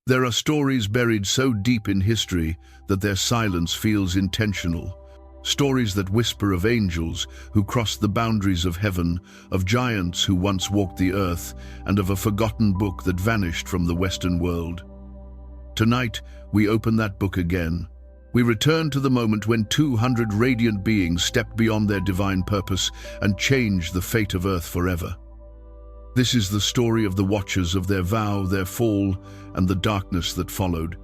There are stories buried so deep in history that their silence feels intentional. Stories that whisper of angels who crossed the boundaries of heaven, of giants who once walked the earth, and of a forgotten book that vanished from the Western world. Tonight, we open that book again. We return to the moment when 200 radiant beings stepped beyond their divine purpose and changed the fate of Earth forever. This is the story of the watchers, of their vow, their fall, and the darkness that followed.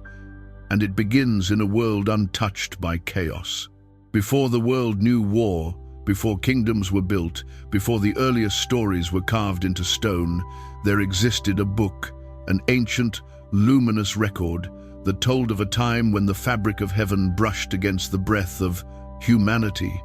And it begins in a world untouched by chaos. Before the world knew war, before kingdoms were built, before the earliest stories were carved into stone, there existed a book, an ancient, luminous record that told of a time when the fabric of heaven brushed against the breath of humanity.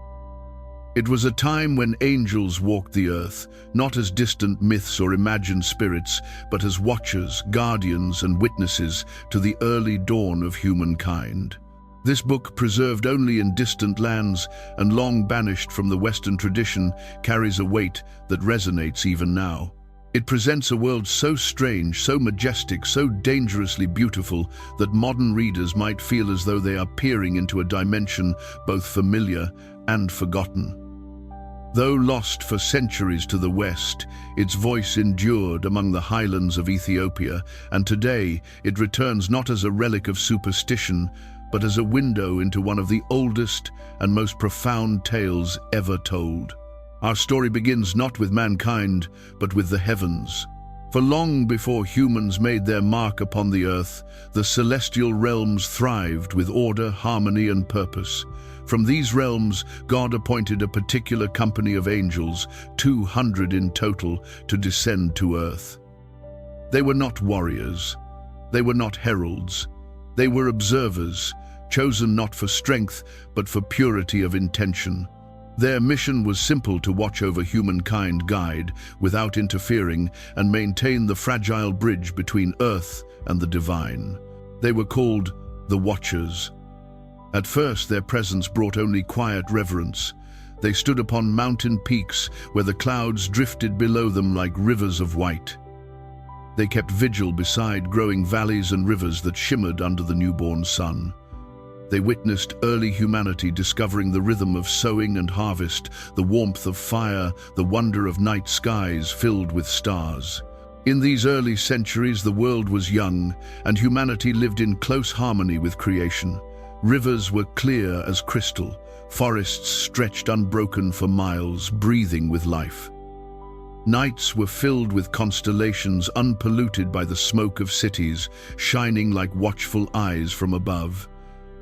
It was a time when angels walked the earth, not as distant myths or imagined spirits, but as watchers, guardians, and witnesses to the early dawn of humankind. This book, preserved only in distant lands and long banished from the Western tradition, carries a weight that resonates even now. It presents a world so strange, so majestic, so dangerously beautiful that modern readers might feel as though they are peering into a dimension both familiar and forgotten. Though lost for centuries to the West, its voice endured among the highlands of Ethiopia, and today it returns not as a relic of superstition, but as a window into one of the oldest and most profound tales ever told. Our story begins not with mankind, but with the heavens. For long before humans made their mark upon the earth, the celestial realms thrived with order, harmony, and purpose. From these realms, God appointed a particular company of angels, 200 in total, to descend to earth. They were not warriors. They were not heralds. They were observers, chosen not for strength, but for purity of intention. Their mission was simple: to watch over humankind, guide without interfering, and maintain the fragile bridge between earth and the divine. They were called the Watchers. At first, their presence brought only quiet reverence. They stood upon mountain peaks where the clouds drifted below them like rivers of white. They kept vigil beside growing valleys and rivers that shimmered under the newborn sun. They witnessed early humanity discovering the rhythm of sowing and harvest, the warmth of fire, the wonder of night skies filled with stars. In these early centuries, the world was young, and humanity lived in close harmony with creation. Rivers were clear as crystal, forests stretched unbroken for miles, breathing with life. Nights were filled with constellations unpolluted by the smoke of cities, shining like watchful eyes from above.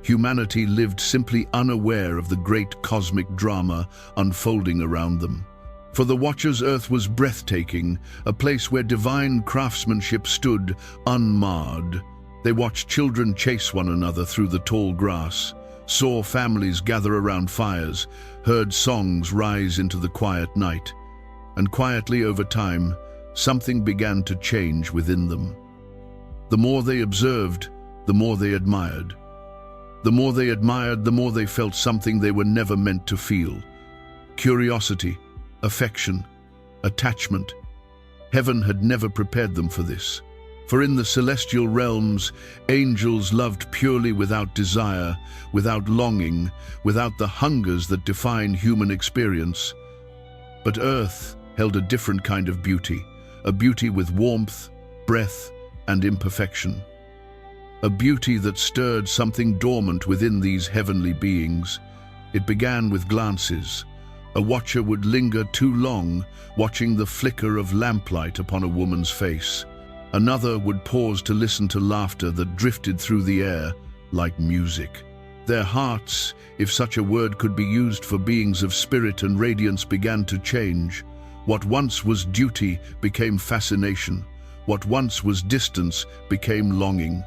Humanity lived simply unaware of the great cosmic drama unfolding around them. For the Watchers, Earth was breathtaking, a place where divine craftsmanship stood unmarred. They watched children chase one another through the tall grass, saw families gather around fires, heard songs rise into the quiet night. And quietly over time, something began to change within them. The more they observed, the more they admired. The more they admired, the more they felt something they were never meant to feel. Curiosity, affection, attachment. Heaven had never prepared them for this. For in the celestial realms, angels loved purely without desire, without longing, without the hungers that define human experience. But earth held a different kind of beauty, a beauty with warmth, breath, and imperfection. A beauty that stirred something dormant within these heavenly beings. It began with glances. A watcher would linger too long, watching the flicker of lamplight upon a woman's face. Another would pause to listen to laughter that drifted through the air like music. Their hearts, if such a word could be used for beings of spirit and radiance, began to change. What once was duty became fascination. What once was distance became longing.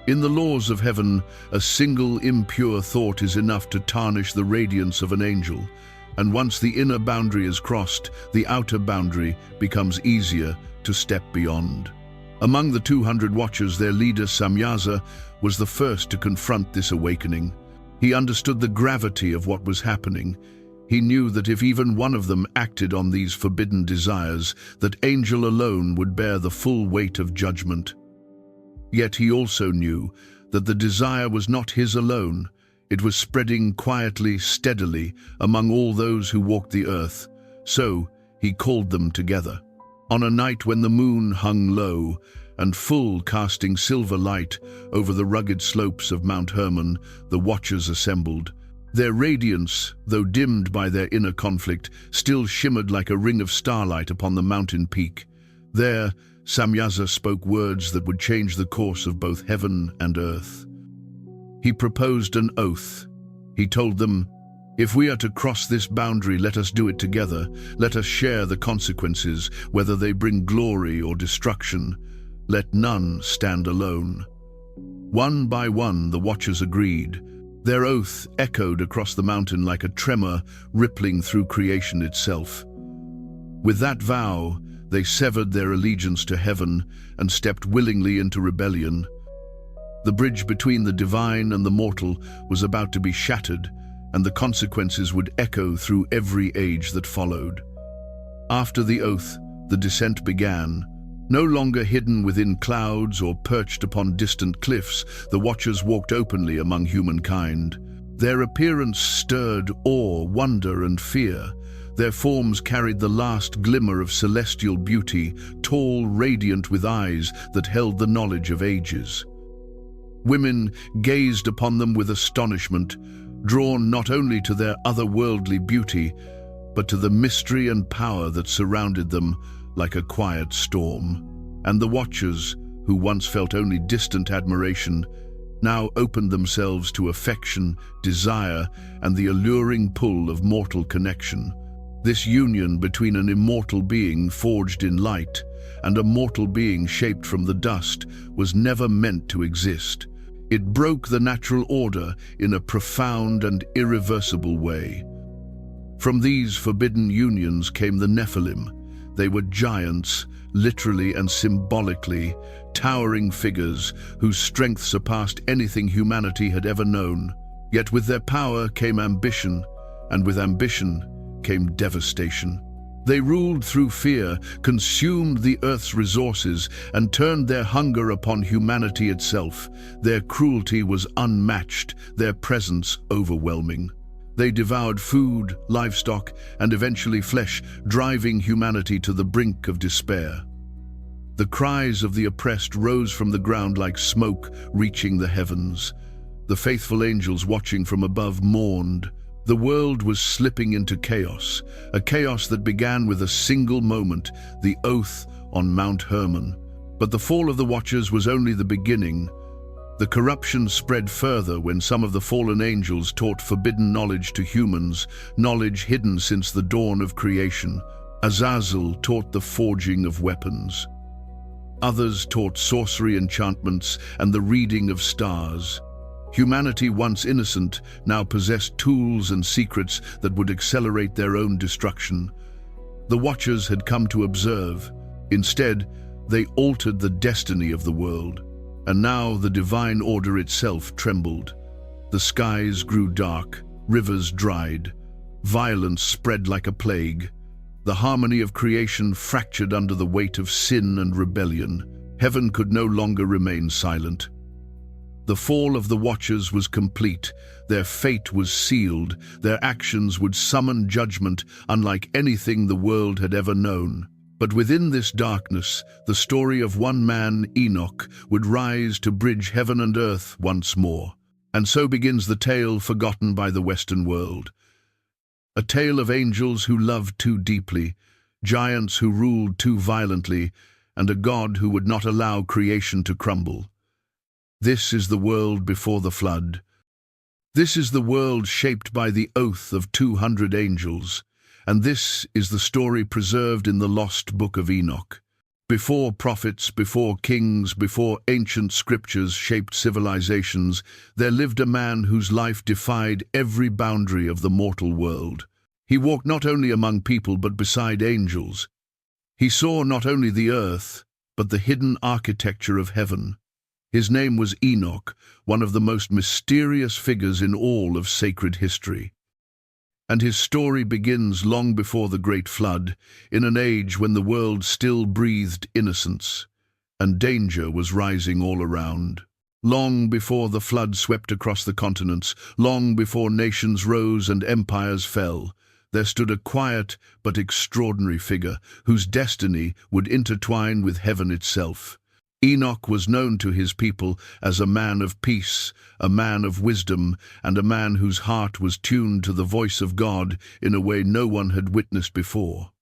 In the laws of heaven, a single impure thought is enough to tarnish the radiance of an angel, and once the inner boundary is crossed, the outer boundary becomes easier to step beyond. Among the 200 watchers, their leader Samyaza was the first to confront this awakening. He understood the gravity of what was happening. He knew that if even one of them acted on these forbidden desires, that angel alone would bear the full weight of judgment. Yet he also knew that the desire was not his alone. It was spreading quietly, steadily, among all those who walked the earth. So he called them together. On a night when the moon hung low and full, casting silver light over the rugged slopes of Mount Hermon, the watchers assembled. Their radiance, though dimmed by their inner conflict, still shimmered like a ring of starlight upon the mountain peak. There, Samyaza spoke words that would change the course of both heaven and earth. He proposed an oath. He told them, "If we are to cross this boundary, let us do it together. Let us share the consequences, whether they bring glory or destruction. Let none stand alone." One by one, the watchers agreed. Their oath echoed across the mountain like a tremor rippling through creation itself. With that vow, they severed their allegiance to heaven and stepped willingly into rebellion. The bridge between the divine and the mortal was about to be shattered, and the consequences would echo through every age that followed. After the oath, the descent began. No longer hidden within clouds or perched upon distant cliffs, the watchers walked openly among humankind. Their appearance stirred awe, wonder, and fear. Their forms carried the last glimmer of celestial beauty, tall, radiant with eyes that held the knowledge of ages. Women gazed upon them with astonishment, drawn not only to their otherworldly beauty, but to the mystery and power that surrounded them like a quiet storm. And the watchers, who once felt only distant admiration, now opened themselves to affection, desire, and the alluring pull of mortal connection. This union between an immortal being forged in light and a mortal being shaped from the dust was never meant to exist. It broke the natural order in a profound and irreversible way. From these forbidden unions came the Nephilim. They were giants, literally and symbolically, towering figures whose strength surpassed anything humanity had ever known. Yet with their power came ambition, and with ambition came devastation. They ruled through fear, consumed the earth's resources, and turned their hunger upon humanity itself. Their cruelty was unmatched, their presence overwhelming. They devoured food, livestock, and eventually flesh, driving humanity to the brink of despair. The cries of the oppressed rose from the ground like smoke reaching the heavens. The faithful angels watching from above mourned. The world was slipping into chaos, a chaos that began with a single moment, the oath on Mount Hermon. But the fall of the Watchers was only the beginning. The corruption spread further when some of the fallen angels taught forbidden knowledge to humans, knowledge hidden since the dawn of creation. Azazel taught the forging of weapons. Others taught sorcery, enchantments, and the reading of stars. Humanity, once innocent, now possessed tools and secrets that would accelerate their own destruction. The Watchers had come to observe. Instead, they altered the destiny of the world. And now the divine order itself trembled. The skies grew dark, rivers dried, violence spread like a plague. The harmony of creation fractured under the weight of sin and rebellion. Heaven could no longer remain silent. The fall of the Watchers was complete. Their fate was sealed. Their actions would summon judgment unlike anything the world had ever known. But within this darkness, the story of one man, Enoch, would rise to bridge heaven and earth once more. And so begins the tale forgotten by the Western world. A tale of angels who loved too deeply, giants who ruled too violently, and a God who would not allow creation to crumble. This is the world before the flood. This is the world shaped by the oath of 200 angels. And this is the story preserved in the lost book of Enoch. Before prophets, before kings, before ancient scriptures shaped civilizations, there lived a man whose life defied every boundary of the mortal world. He walked not only among people but beside angels. He saw not only the earth, but the hidden architecture of heaven. His name was Enoch, one of the most mysterious figures in all of sacred history. And his story begins long before the Great Flood, in an age when the world still breathed innocence. and danger was rising all around. Long before the flood swept across the continents, long before nations rose and empires fell, there stood a quiet but extraordinary figure whose destiny would intertwine with heaven itself. Enoch was known to his people as a man of peace, a man of wisdom, and a man whose heart was tuned to the voice of God in a way no one had witnessed before.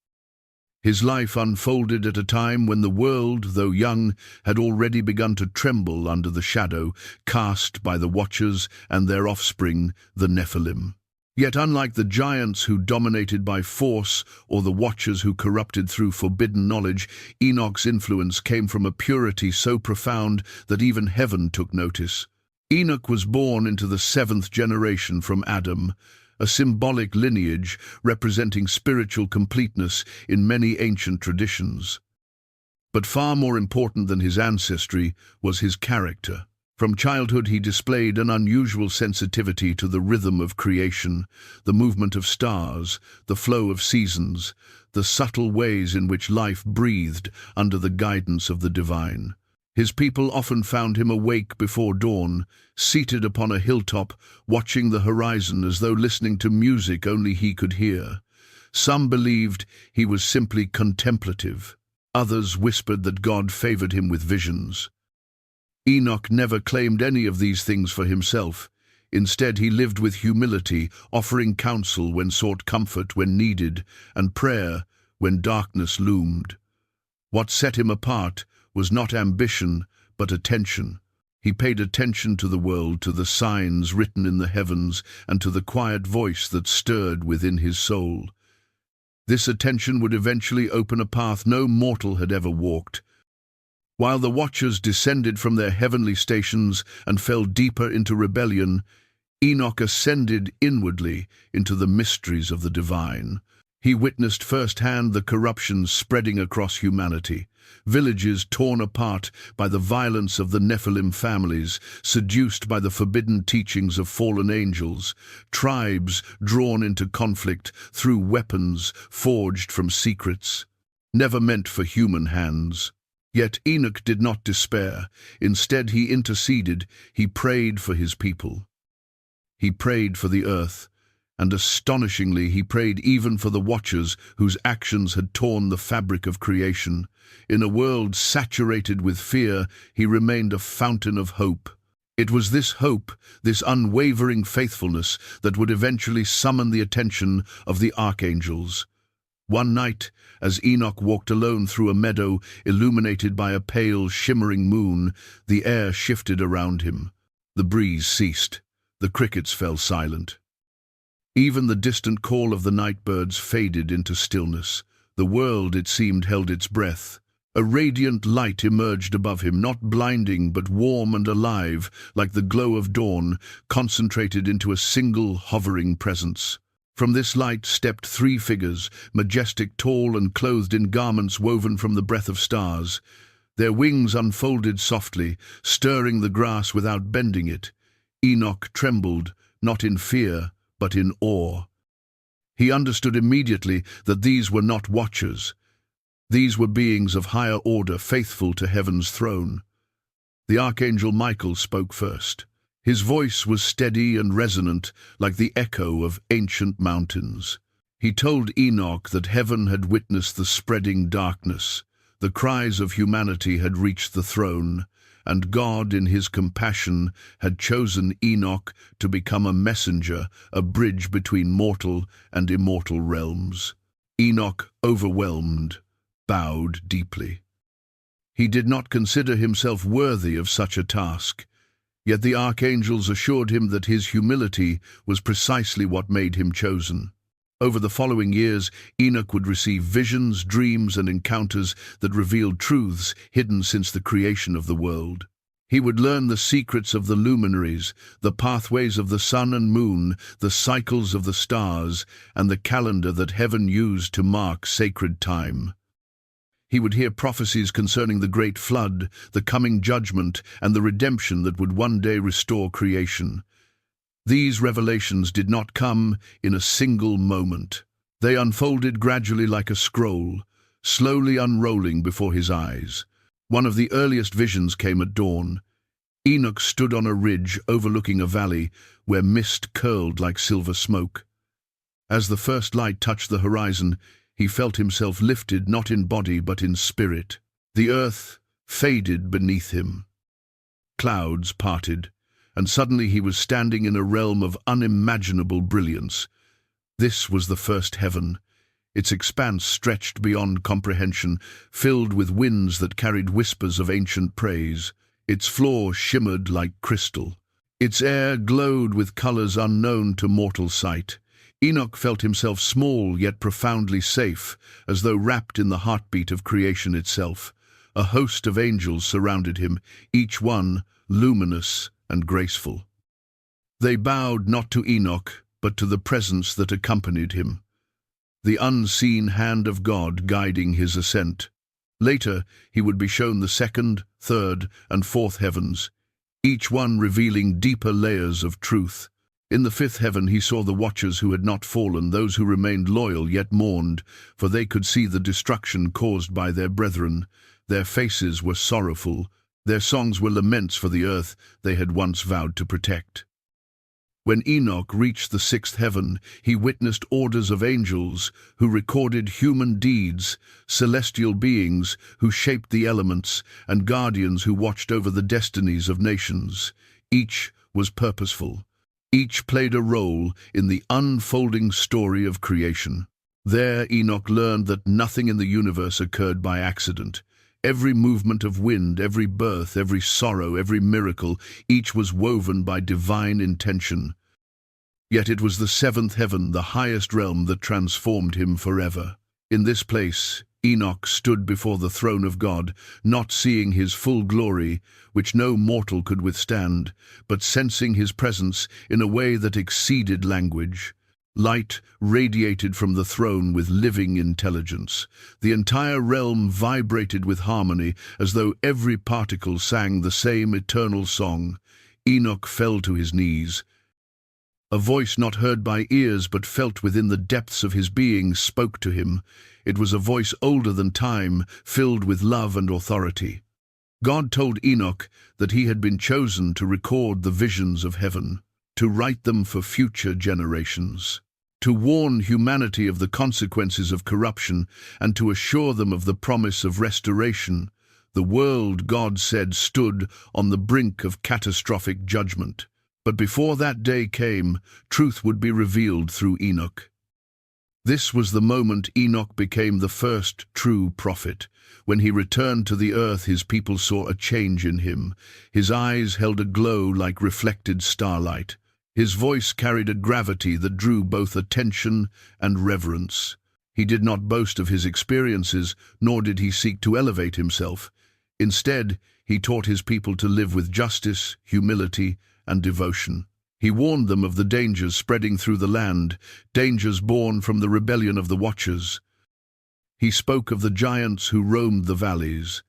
His life unfolded at a time when the world, though young, had already begun to tremble under the shadow cast by the Watchers and their offspring, the Nephilim. Yet unlike the giants who dominated by force or the Watchers who corrupted through forbidden knowledge, Enoch's influence came from a purity so profound that even heaven took notice. Enoch was born into the seventh generation from Adam, a symbolic lineage representing spiritual completeness in many ancient traditions. But far more important than his ancestry was his character. From childhood he displayed an unusual sensitivity to the rhythm of creation, the movement of stars, the flow of seasons, the subtle ways in which life breathed under the guidance of the divine. His people often found him awake before dawn, seated upon a hilltop, watching the horizon as though listening to music only he could hear. Some believed he was simply contemplative. Others whispered that God favored him with visions. Enoch never claimed any of these things for himself. Instead, he lived with humility, offering counsel when sought comfort when needed, and prayer when darkness loomed. What set him apart was not ambition, but attention. He paid attention to the world, to the signs written in the heavens, and to the quiet voice that stirred within his soul. This attention would eventually open a path no mortal had ever walked. While the Watchers descended from their heavenly stations and fell deeper into rebellion, Enoch ascended inwardly into the mysteries of the divine. He witnessed firsthand the corruption spreading across humanity. Villages torn apart by the violence of the Nephilim families, seduced by the forbidden teachings of fallen angels, tribes drawn into conflict through weapons forged from secrets, never meant for human hands. Yet Enoch did not despair. Instead, he interceded. He prayed for his people. He prayed for the earth, and astonishingly, he prayed even for the Watchers whose actions had torn the fabric of creation. In a world saturated with fear, he remained a fountain of hope. It was this hope, this unwavering faithfulness, that would eventually summon the attention of the archangels. One night, as Enoch walked alone through a meadow illuminated by a pale, shimmering moon, the air shifted around him. The breeze ceased. The crickets fell silent. Even the distant call of the night birds faded into stillness. The world, it seemed, held its breath. A radiant light emerged above him, not blinding but warm and alive, like the glow of dawn, concentrated into a single hovering presence. From this light stepped three figures, majestic, tall, and clothed in garments woven from the breath of stars. Their wings unfolded softly, stirring the grass without bending it. Enoch trembled, not in fear, but in awe. He understood immediately that these were not Watchers. These were beings of higher order, faithful to heaven's throne. The archangel Michael spoke first. His voice was steady and resonant, like the echo of ancient mountains. He told Enoch that heaven had witnessed the spreading darkness. The cries of humanity had reached the throne, and God, in his compassion, had chosen Enoch to become a messenger, a bridge between mortal and immortal realms. Enoch, overwhelmed, bowed deeply. He did not consider himself worthy of such a task. Yet the archangels assured him that his humility was precisely what made him chosen. Over the following years, Enoch would receive visions, dreams, and encounters that revealed truths hidden since the creation of the world. He would learn the secrets of the luminaries, the pathways of the sun and moon, the cycles of the stars, and the calendar that heaven used to mark sacred time. He would hear prophecies concerning the great flood, the coming judgment, and the redemption that would one day restore creation. These revelations did not come in a single moment. They unfolded gradually like a scroll, slowly unrolling before his eyes. One of the earliest visions came at dawn. Enoch stood on a ridge overlooking a valley where mist curled like silver smoke. As the first light touched the horizon, he felt himself lifted not in body but in spirit. The earth faded beneath him. Clouds parted, and suddenly he was standing in a realm of unimaginable brilliance. This was the first heaven. Its expanse stretched beyond comprehension, filled with winds that carried whispers of ancient praise. Its floor shimmered like crystal. Its air glowed with colors unknown to mortal sight. Enoch felt himself small yet profoundly safe, as though wrapped in the heartbeat of creation itself. A host of angels surrounded him, each one luminous and graceful. They bowed not to Enoch, but to the presence that accompanied him, the unseen hand of God guiding his ascent. Later, he would be shown the second, third, and fourth heavens, each one revealing deeper layers of truth. In the fifth heaven he saw the watchers who had not fallen, those who remained loyal yet mourned, for they could see the destruction caused by their brethren. Their faces were sorrowful, their songs were laments for the earth they had once vowed to protect. When Enoch reached the sixth heaven, he witnessed orders of angels who recorded human deeds, celestial beings who shaped the elements, and guardians who watched over the destinies of nations. Each was purposeful. Each played a role in the unfolding story of creation. There Enoch learned that nothing in the universe occurred by accident. Every movement of wind, every birth, every sorrow, every miracle, each was woven by divine intention. Yet it was the seventh heaven, the highest realm, that transformed him forever. In this place, Enoch stood before the throne of God, not seeing his full glory, which no mortal could withstand, but sensing his presence in a way that exceeded language. Light radiated from the throne with living intelligence. The entire realm vibrated with harmony, as though every particle sang the same eternal song. Enoch fell to his knees. A voice not heard by ears but felt within the depths of his being spoke to him. It was a voice older than time, filled with love and authority. God told Enoch that he had been chosen to record the visions of heaven, to write them for future generations, to warn humanity of the consequences of corruption, and to assure them of the promise of restoration. The world, God said, stood on the brink of catastrophic judgment. But before that day came, truth would be revealed through Enoch. This was the moment Enoch became the first true prophet. When he returned to the earth, his people saw a change in him. His eyes held a glow like reflected starlight. His voice carried a gravity that drew both attention and reverence. He did not boast of his experiences, nor did he seek to elevate himself. Instead, he taught his people to live with justice, humility, and devotion. He warned them of the dangers spreading through the land, dangers born from the rebellion of the Watchers. He spoke of the giants who roamed the valleys.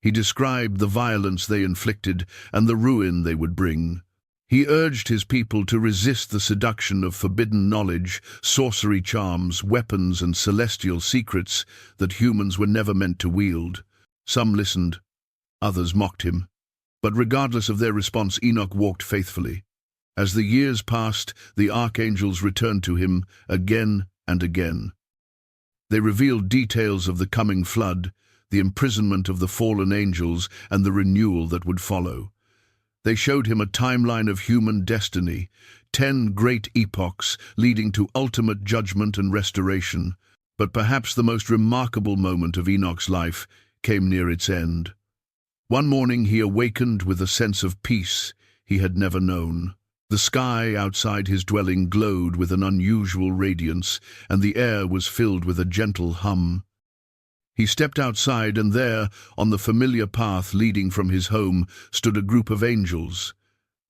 He described the violence they inflicted and the ruin they would bring. He urged his people to resist the seduction of forbidden knowledge, sorcery charms, weapons, and celestial secrets that humans were never meant to wield. Some listened, others mocked him. But regardless of their response, Enoch walked faithfully. As the years passed, the archangels returned to him again and again. They revealed details of the coming flood, the imprisonment of the fallen angels, and the renewal that would follow. They showed him a timeline of human destiny, 10 great epochs leading to ultimate judgment and restoration. But perhaps the most remarkable moment of Enoch's life came near its end. One morning he awakened with a sense of peace he had never known. The sky outside his dwelling glowed with an unusual radiance, and the air was filled with a gentle hum. He stepped outside, and there, on the familiar path leading from his home, stood a group of angels.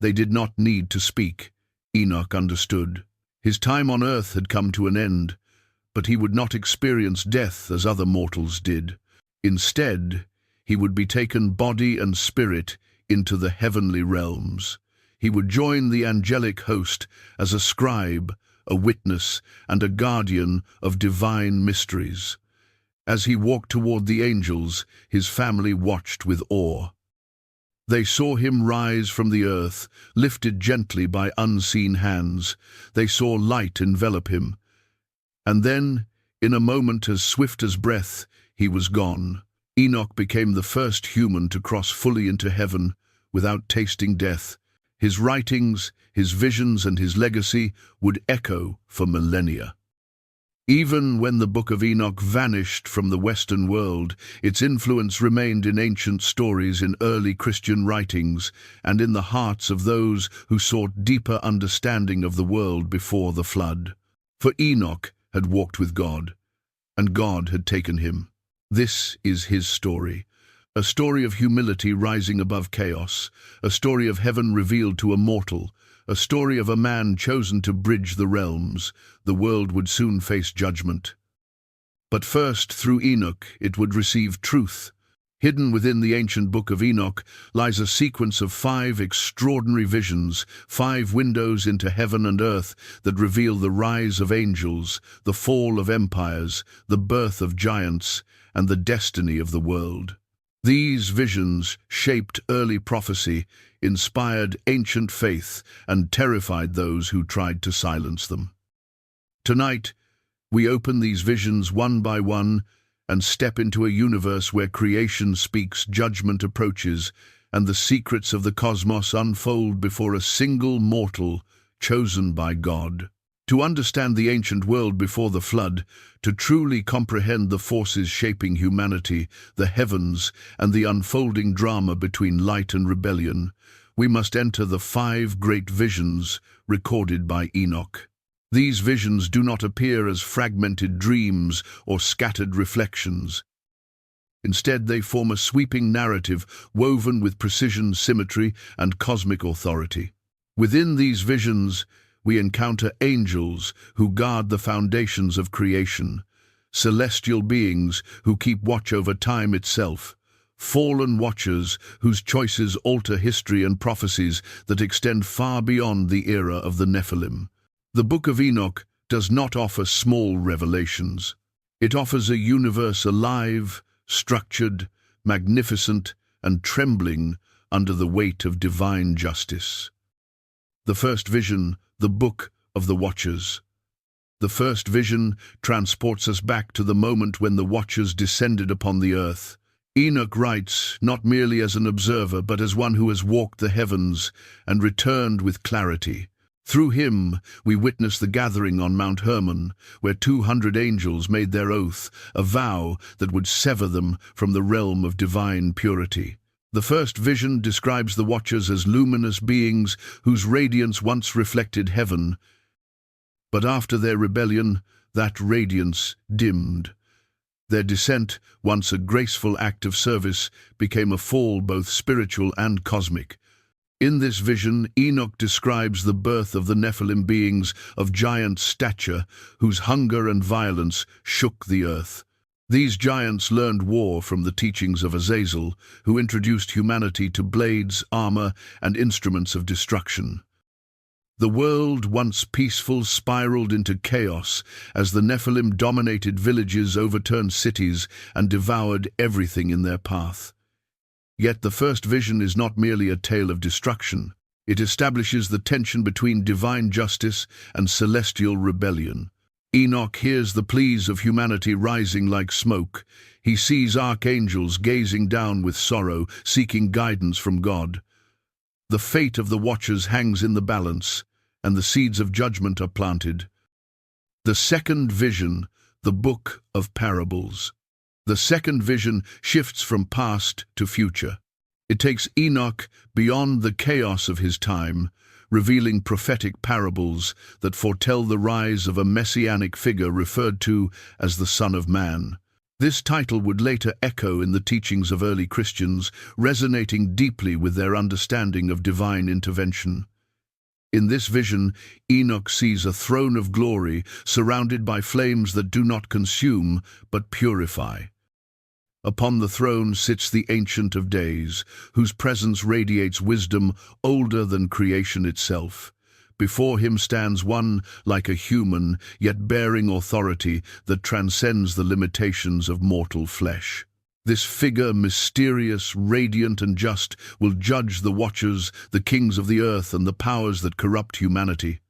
They did not need to speak. Enoch understood. His time on earth had come to an end, but he would not experience death as other mortals did. Instead, he would be taken body and spirit into the heavenly realms. He would join the angelic host as a scribe, a witness, and a guardian of divine mysteries. As he walked toward the angels, his family watched with awe. They saw him rise from the earth, lifted gently by unseen hands. They saw light envelop him. And then, in a moment as swift as breath, he was gone. Enoch became the first human to cross fully into heaven without tasting death. His writings, his visions, and his legacy would echo for millennia. Even when the Book of Enoch vanished from the Western world, its influence remained in ancient stories, in early Christian writings, and in the hearts of those who sought deeper understanding of the world before the flood. For Enoch had walked with God, and God had taken him. This is his story. A story of humility rising above chaos, a story of heaven revealed to a mortal, a story of a man chosen to bridge the realms. The world would soon face judgment. But first, through Enoch, it would receive truth. Hidden within the ancient Book of Enoch lies a sequence of 5 extraordinary visions, 5 windows into heaven and earth that reveal the rise of angels, the fall of empires, the birth of giants, and the destiny of the world. These visions shaped early prophecy, inspired ancient faith, and terrified those who tried to silence them. Tonight, we open these visions one by one and step into a universe where creation speaks, judgment approaches, and the secrets of the cosmos unfold before a single mortal chosen by God. To understand the ancient world before the flood, to truly comprehend the forces shaping humanity, the heavens, and the unfolding drama between light and rebellion, we must enter the 5 great visions recorded by Enoch. These visions do not appear as fragmented dreams or scattered reflections. Instead, they form a sweeping narrative woven with precision, symmetry, and cosmic authority. Within these visions, we encounter angels who guard the foundations of creation, celestial beings who keep watch over time itself, fallen watchers whose choices alter history, and prophecies that extend far beyond the era of the Nephilim. The Book of Enoch does not offer small revelations. It offers a universe alive, structured, magnificent, and trembling under the weight of divine justice. The first vision, the Book of the Watchers. The first vision transports us back to the moment when the Watchers descended upon the earth. Enoch writes not merely as an observer, but as one who has walked the heavens and returned with clarity. Through him, we witness the gathering on Mount Hermon, where 200 angels made their oath, a vow that would sever them from the realm of divine purity. The first vision describes the Watchers as luminous beings whose radiance once reflected heaven, but after their rebellion, that radiance dimmed. Their descent, once a graceful act of service, became a fall both spiritual and cosmic. In this vision, Enoch describes the birth of the Nephilim, beings of giant stature whose hunger and violence shook the earth. These giants learned war from the teachings of Azazel, who introduced humanity to blades, armor, and instruments of destruction. The world, once peaceful, spiraled into chaos as the Nephilim dominated villages, overturned cities, and devoured everything in their path. Yet the first vision is not merely a tale of destruction. It establishes the tension between divine justice and celestial rebellion. Enoch hears the pleas of humanity rising like smoke. He sees archangels gazing down with sorrow, seeking guidance from God. The fate of the Watchers hangs in the balance, and the seeds of judgment are planted. The second vision, the Book of Parables. The second vision shifts from past to future. It takes Enoch beyond the chaos of his time, revealing prophetic parables that foretell the rise of a messianic figure referred to as the Son of Man. This title would later echo in the teachings of early Christians, resonating deeply with their understanding of divine intervention. In this vision, Enoch sees a throne of glory surrounded by flames that do not consume but purify. Upon the throne sits the Ancient of Days, whose presence radiates wisdom older than creation itself. Before him stands one like a human, yet bearing authority that transcends the limitations of mortal flesh. This figure, mysterious, radiant, and just, will judge the watchers, the kings of the earth, and the powers that corrupt humanity.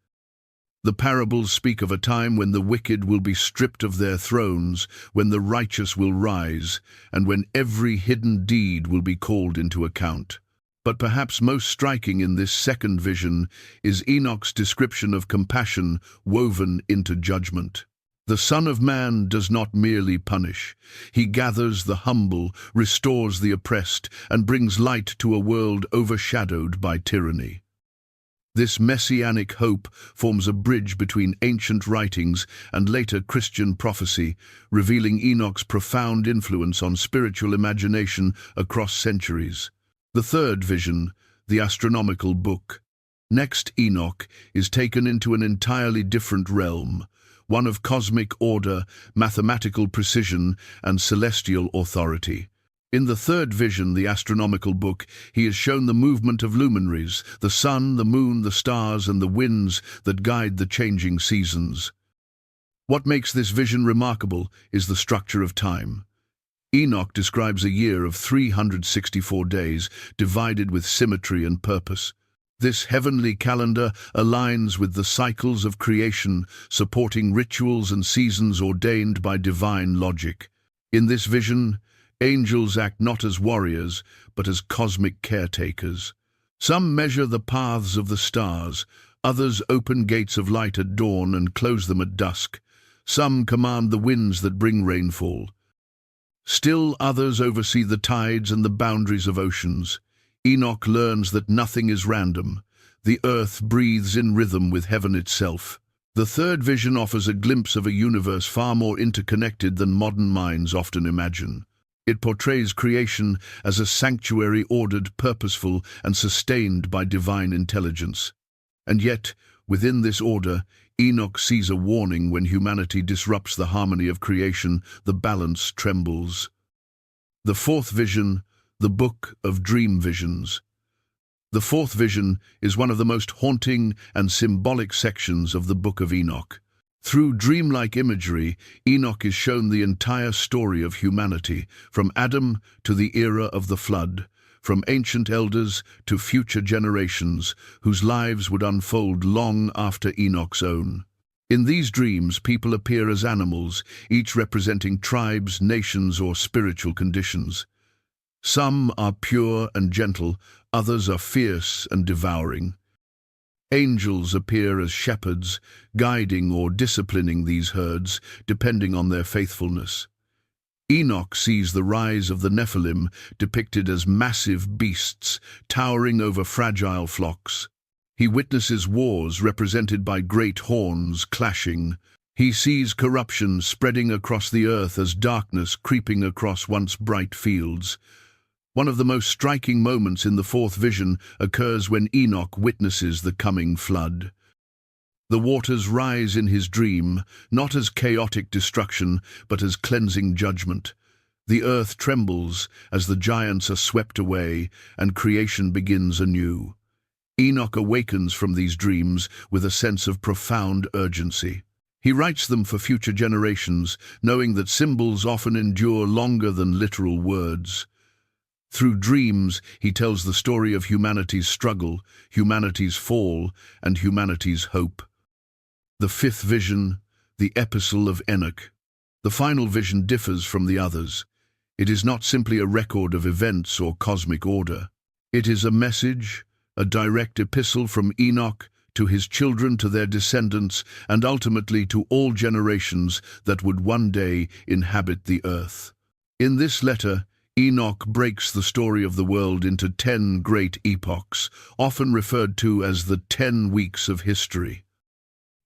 The parables speak of a time when the wicked will be stripped of their thrones, when the righteous will rise, and when every hidden deed will be called into account. But perhaps most striking in this second vision is Enoch's description of compassion woven into judgment. The Son of Man does not merely punish. He gathers the humble, restores the oppressed, and brings light to a world overshadowed by tyranny. This messianic hope forms a bridge between ancient writings and later Christian prophecy, revealing Enoch's profound influence on spiritual imagination across centuries. The third vision, the astronomical book. Next, Enoch is taken into an entirely different realm, one of cosmic order, mathematical precision, and celestial authority. In the third vision, the astronomical book, he is shown the movement of luminaries, the sun, the moon, the stars, and the winds that guide the changing seasons. What makes this vision remarkable is the structure of time. Enoch describes a year of 364 days, divided with symmetry and purpose. This heavenly calendar aligns with the cycles of creation, supporting rituals and seasons ordained by divine logic. In this vision, angels act not as warriors, but as cosmic caretakers. Some measure the paths of the stars, others open gates of light at dawn and close them at dusk. Some command the winds that bring rainfall. Still others oversee the tides and the boundaries of oceans. Enoch learns that nothing is random. The earth breathes in rhythm with heaven itself. The third vision offers a glimpse of a universe far more interconnected than modern minds often imagine. It portrays creation as a sanctuary ordered, purposeful, and sustained by divine intelligence. And yet, within this order, Enoch sees a warning. When humanity disrupts the harmony of creation, the balance trembles. The fourth vision, the Book of Dream Visions. The fourth vision is one of the most haunting and symbolic sections of the Book of Enoch. Through dreamlike imagery, Enoch is shown the entire story of humanity, from Adam to the era of the flood, from ancient elders to future generations, whose lives would unfold long after Enoch's own. In these dreams, people appear as animals, each representing tribes, nations, or spiritual conditions. Some are pure and gentle, others are fierce and devouring. Angels appear as shepherds, guiding or disciplining these herds, depending on their faithfulness. Enoch sees the rise of the Nephilim, depicted as massive beasts, towering over fragile flocks. He witnesses wars represented by great horns clashing. He sees corruption spreading across the earth as darkness creeping across once bright fields. One of the most striking moments in the fourth vision occurs when Enoch witnesses the coming flood. The waters rise in his dream, not as chaotic destruction, but as cleansing judgment. The earth trembles as the giants are swept away, and creation begins anew. Enoch awakens from these dreams with a sense of profound urgency. He writes them for future generations, knowing that symbols often endure longer than literal words. Through dreams, he tells the story of humanity's struggle, humanity's fall, and humanity's hope. The fifth vision, the Epistle of Enoch. The final vision differs from the others. It is not simply a record of events or cosmic order. It is a message, a direct epistle from Enoch to his children, to their descendants, and ultimately to all generations that would one day inhabit the earth. In this letter, Enoch breaks the story of the world into 10 great epochs, often referred to as the 10 weeks of history.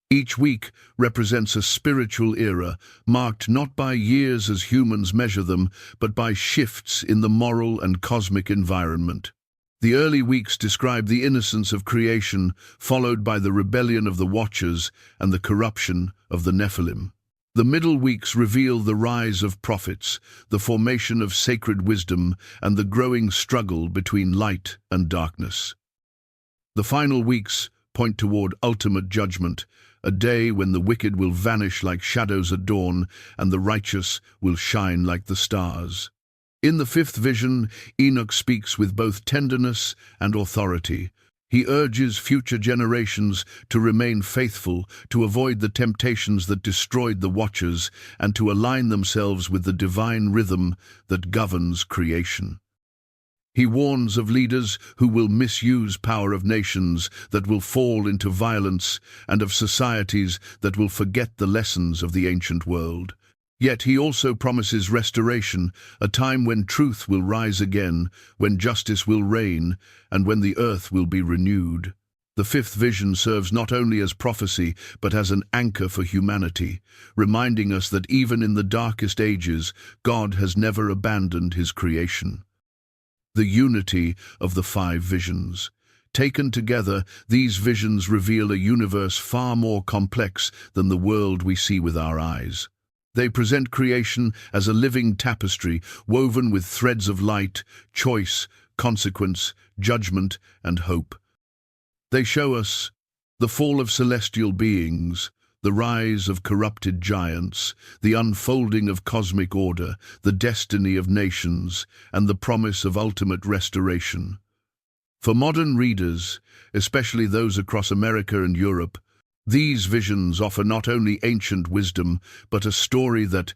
Each week represents a spiritual era, marked not by years as humans measure them, but by shifts in the moral and cosmic environment. The early weeks describe the innocence of creation, followed by the rebellion of the Watchers and the corruption of the Nephilim. The middle weeks reveal the rise of prophets, the formation of sacred wisdom, and the growing struggle between light and darkness. The final weeks point toward ultimate judgment, a day when the wicked will vanish like shadows at dawn and the righteous will shine like the stars. In the fifth vision, Enoch speaks with both tenderness and authority. He urges future generations to remain faithful, to avoid the temptations that destroyed the watchers, and to align themselves with the divine rhythm that governs creation. He warns of leaders who will misuse power, of nations that will fall into violence, and of societies that will forget the lessons of the ancient world. Yet he also promises restoration, a time when truth will rise again, when justice will reign, and when the earth will be renewed. The fifth vision serves not only as prophecy, but as an anchor for humanity, reminding us that even in the darkest ages, God has never abandoned his creation. The unity of the five visions. Taken together, these visions reveal a universe far more complex than the world we see with our eyes. They present creation as a living tapestry woven with threads of light, choice, consequence, judgment, and hope. They show us the fall of celestial beings, the rise of corrupted giants, the unfolding of cosmic order, the destiny of nations, and the promise of ultimate restoration. For modern readers, especially those across America and Europe, these visions offer not only ancient wisdom, but a story that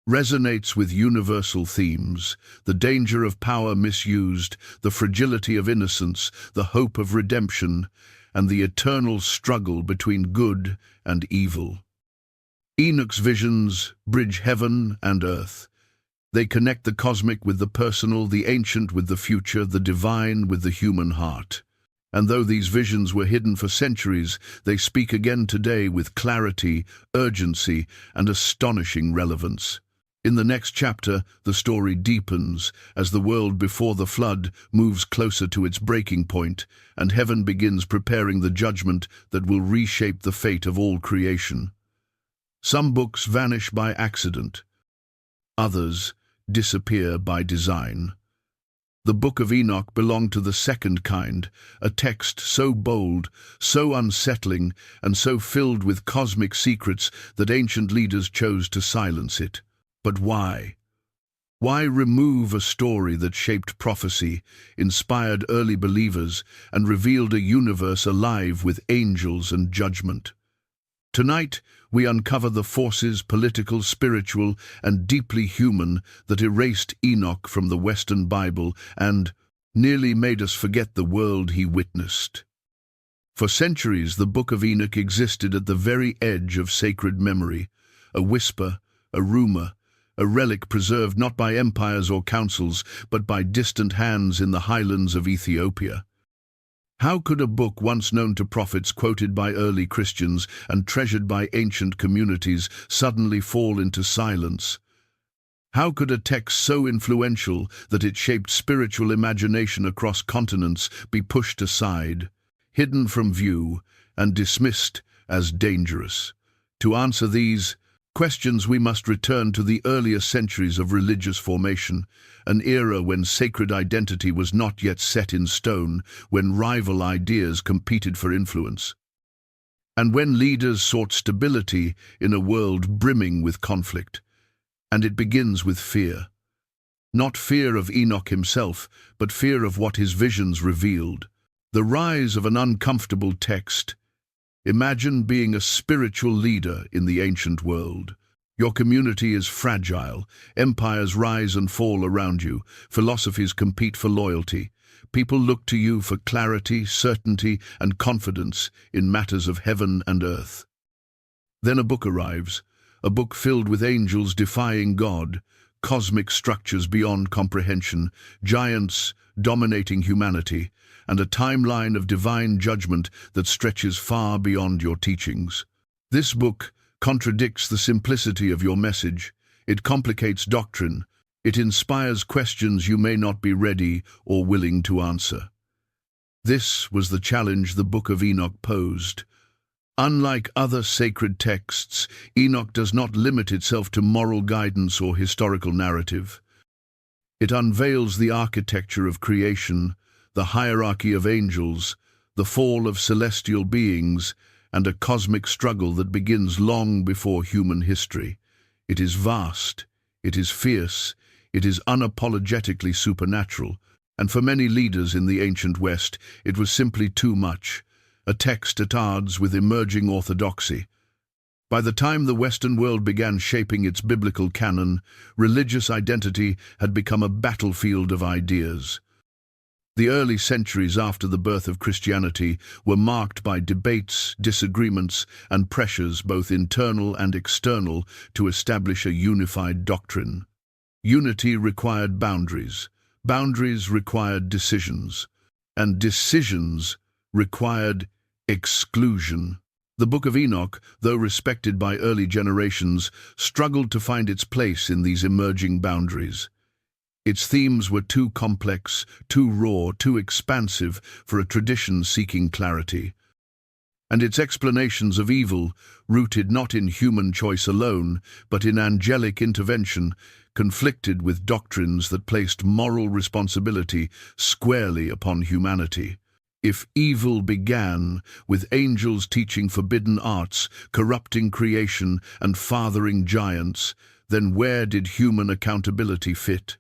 resonates with universal themes: the danger of power misused, the fragility of innocence, the hope of redemption, and the eternal struggle between good and evil. Enoch's visions bridge heaven and earth. They connect the cosmic with the personal, the ancient with the future, the divine with the human heart. And though these visions were hidden for centuries, they speak again today with clarity, urgency, and astonishing relevance. In the next chapter, the story deepens as the world before the flood moves closer to its breaking point, and heaven begins preparing the judgment that will reshape the fate of all creation. Some books vanish by accident. Others disappear by design. The Book of Enoch belonged to the second kind, a text so bold, so unsettling, and so filled with cosmic secrets that ancient leaders chose to silence it. But why? Why remove a story that shaped prophecy, inspired early believers, and revealed a universe alive with angels and judgment? Tonight, we uncover the forces, political, spiritual, and deeply human, that erased Enoch from the Western Bible and nearly made us forget the world he witnessed. For centuries, the Book of Enoch existed at the very edge of sacred memory, a whisper, a rumor, a relic preserved not by empires or councils, but by distant hands in the highlands of Ethiopia. How could a book once known to prophets, quoted by early Christians, and treasured by ancient communities suddenly fall into silence? How could a text so influential that it shaped spiritual imagination across continents be pushed aside, hidden from view, and dismissed as dangerous? To answer these questions, we must return to the earlier centuries of religious formation, an era when sacred identity was not yet set in stone, when rival ideas competed for influence, and when leaders sought stability in a world brimming with conflict. And it begins with fear. Not fear of Enoch himself, but fear of what his visions revealed. The rise of an uncomfortable text. Imagine being a spiritual leader in the ancient world. Your community is fragile, empires rise and fall around you, philosophies compete for loyalty. People look to you for clarity, certainty, and confidence in matters of heaven and earth. Then a book arrives, a book filled with angels defying God, cosmic structures beyond comprehension, giants dominating humanity, and a timeline of divine judgment that stretches far beyond your teachings. This book contradicts the simplicity of your message. It complicates doctrine. It inspires questions you may not be ready or willing to answer. This was the challenge the Book of Enoch posed. Unlike other sacred texts, Enoch does not limit itself to moral guidance or historical narrative. It unveils the architecture of creation, the hierarchy of angels, the fall of celestial beings, and a cosmic struggle that begins long before human history. It is vast, it is fierce, it is unapologetically supernatural, and for many leaders in the ancient West, it was simply too much, a text at odds with emerging orthodoxy. By the time the Western world began shaping its biblical canon, religious identity had become a battlefield of ideas. The early centuries after the birth of Christianity were marked by debates, disagreements, and pressures both internal and external to establish a unified doctrine. Unity required boundaries, boundaries required decisions, and decisions required exclusion. The Book of Enoch, though respected by early generations, struggled to find its place in these emerging boundaries. Its themes were too complex, too raw, too expansive for a tradition seeking clarity. And its explanations of evil, rooted not in human choice alone, but in angelic intervention, conflicted with doctrines that placed moral responsibility squarely upon humanity. If evil began with angels teaching forbidden arts, corrupting creation, and fathering giants, then where did human accountability fit?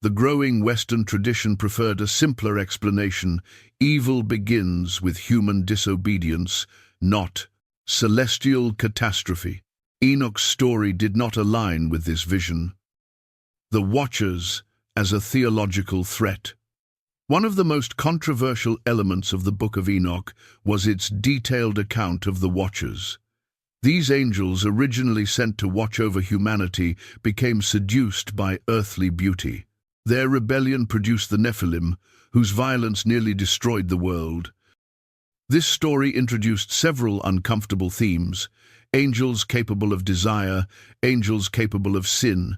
The growing Western tradition preferred a simpler explanation. Evil begins with human disobedience, not celestial catastrophe. Enoch's story did not align with this vision. The Watchers as a theological threat. One of the most controversial elements of the Book of Enoch was its detailed account of the Watchers. These angels, originally sent to watch over humanity, became seduced by earthly beauty. Their rebellion produced the Nephilim, whose violence nearly destroyed the world. This story introduced several uncomfortable themes: angels capable of desire, angels capable of sin,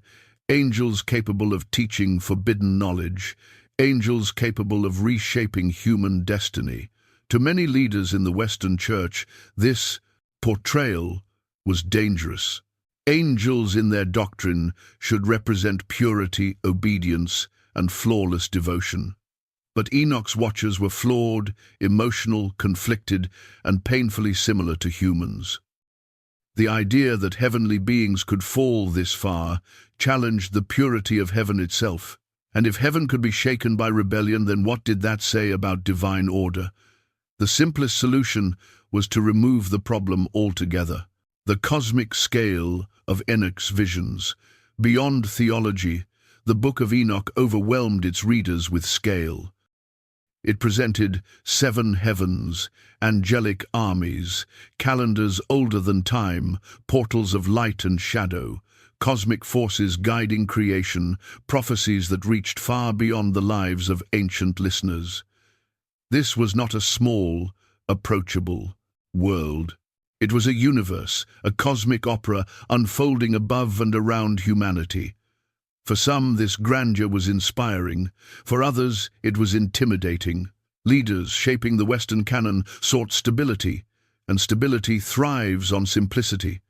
angels capable of teaching forbidden knowledge, angels capable of reshaping human destiny. To many leaders in the Western Church, this portrayal was dangerous. Angels in their doctrine should represent purity, obedience, and flawless devotion. But Enoch's watchers were flawed, emotional, conflicted, and painfully similar to humans. The idea that heavenly beings could fall this far challenged the purity of heaven itself. And if heaven could be shaken by rebellion, then what did that say about divine order? The simplest solution was to remove the problem altogether. The cosmic scale of Enoch's visions. Beyond theology, the Book of Enoch overwhelmed its readers with scale. It presented 7 heavens, angelic armies, calendars older than time, portals of light and shadow, cosmic forces guiding creation, prophecies that reached far beyond the lives of ancient listeners. This was not a small, approachable world. It was a universe, a cosmic opera unfolding above and around humanity. For some, this grandeur was inspiring. For others, it was intimidating. Leaders shaping the Western canon sought stability, and stability thrives on simplicity.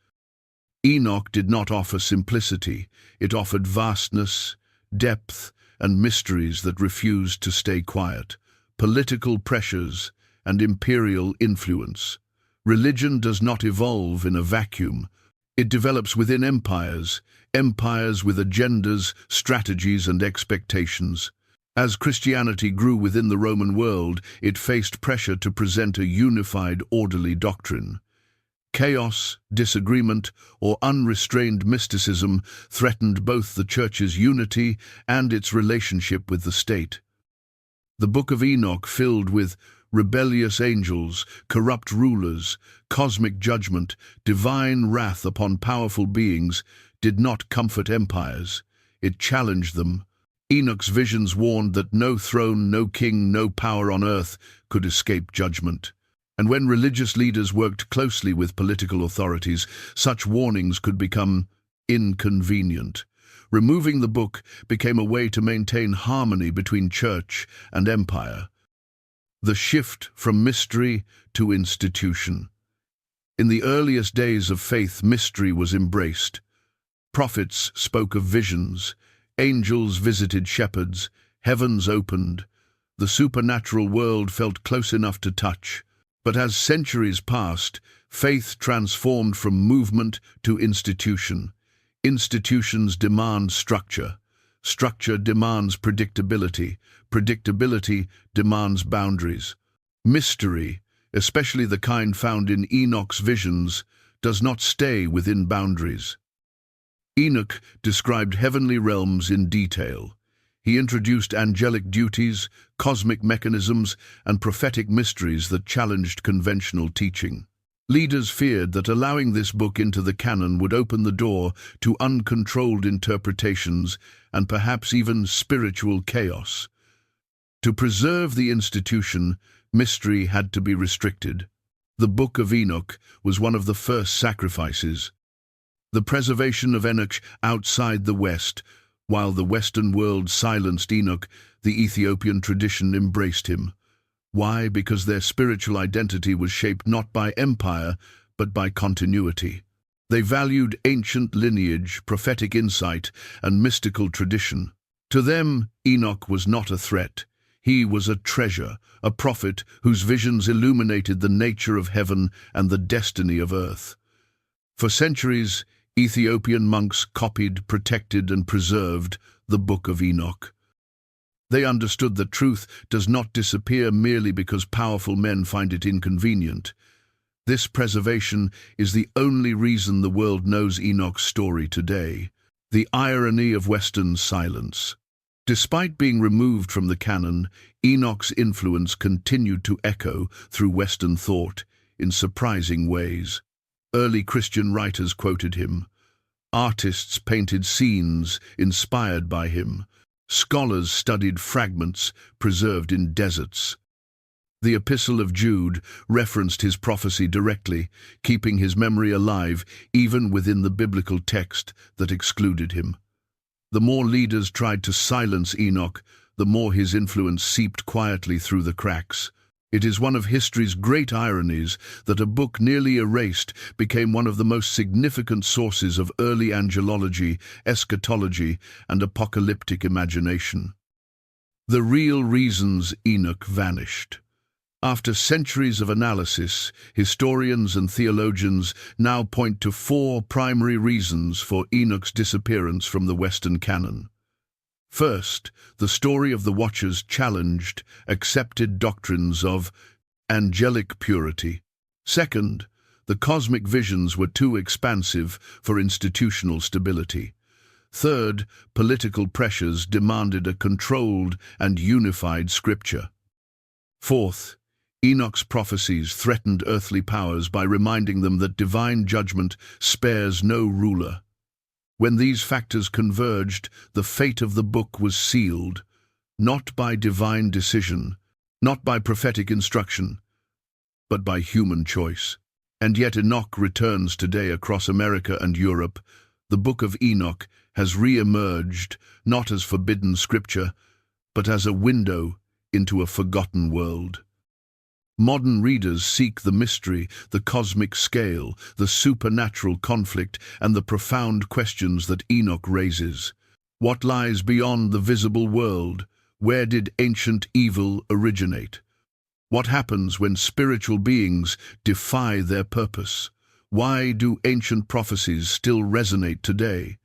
Enoch did not offer simplicity. It offered vastness, depth, and mysteries that refused to stay quiet. Political pressures and imperial influence. Religion does not evolve in a vacuum. It develops within empires, empires with agendas, strategies, and expectations. As Christianity grew within the Roman world, it faced pressure to present a unified, orderly doctrine. Chaos, disagreement, or unrestrained mysticism threatened both the Church's unity and its relationship with the state. The Book of Enoch, filled with rebellious angels, corrupt rulers, cosmic judgment, divine wrath upon powerful beings, did not comfort empires. It challenged them. Enoch's visions warned that no throne, no king, no power on earth could escape judgment. And when religious leaders worked closely with political authorities, such warnings could become inconvenient. Removing the book became a way to maintain harmony between church and empire. The shift from mystery to institution. In the earliest days of faith, mystery was embraced. Prophets spoke of visions, angels visited shepherds, heavens opened, The supernatural world felt close enough to touch. But as centuries passed, faith transformed from movement to institution. Institutions demand structure. Structure demands predictability. Predictability demands boundaries. Mystery, especially the kind found in Enoch's visions, does not stay within boundaries. Enoch described heavenly realms in detail. He introduced angelic duties, cosmic mechanisms, and prophetic mysteries that challenged conventional teaching. Leaders feared that allowing this book into the canon would open the door to uncontrolled interpretations and perhaps even spiritual chaos. To preserve the institution, mystery had to be restricted. The Book of Enoch was one of the first sacrifices. The preservation of Enoch outside the West. While the Western world silenced Enoch, the Ethiopian tradition embraced him. Why? Because their spiritual identity was shaped not by empire, but by continuity. They valued ancient lineage, prophetic insight, and mystical tradition. To them, Enoch was not a threat. He was a treasure, a prophet whose visions illuminated the nature of heaven and the destiny of earth. For centuries, Ethiopian monks copied, protected, and preserved the Book of Enoch. They understood that truth does not disappear merely because powerful men find it inconvenient. This preservation is the only reason the world knows Enoch's story today. The irony of Western silence. Despite being removed from the canon, Enoch's influence continued to echo through Western thought in surprising ways. Early Christian writers quoted him. Artists painted scenes inspired by him. Scholars studied fragments preserved in deserts. The Epistle of Jude referenced his prophecy directly, keeping his memory alive even within the biblical text that excluded him. The more leaders tried to silence Enoch, the more his influence seeped quietly through the cracks. It is one of history's great ironies that a book nearly erased became one of the most significant sources of early angelology, eschatology, and apocalyptic imagination. The real reasons Enoch vanished. After centuries of analysis, historians and theologians now point to 4 primary reasons for Enoch's disappearance from the Western canon. First, the story of the Watchers challenged accepted doctrines of angelic purity. Second, the cosmic visions were too expansive for institutional stability. Third, political pressures demanded a controlled and unified scripture. Fourth, Enoch's prophecies threatened earthly powers by reminding them that divine judgment spares no ruler. When these factors converged, the fate of the book was sealed, not by divine decision, not by prophetic instruction, but by human choice. And yet Enoch returns today across America and Europe. The Book of Enoch has re-emerged, not as forbidden scripture, but as a window into a forgotten world. Modern readers seek the mystery, the cosmic scale, the supernatural conflict, and the profound questions that Enoch raises. What lies beyond the visible world? Where did ancient evil originate? What happens when spiritual beings defy their purpose? Why do ancient prophecies still resonate today?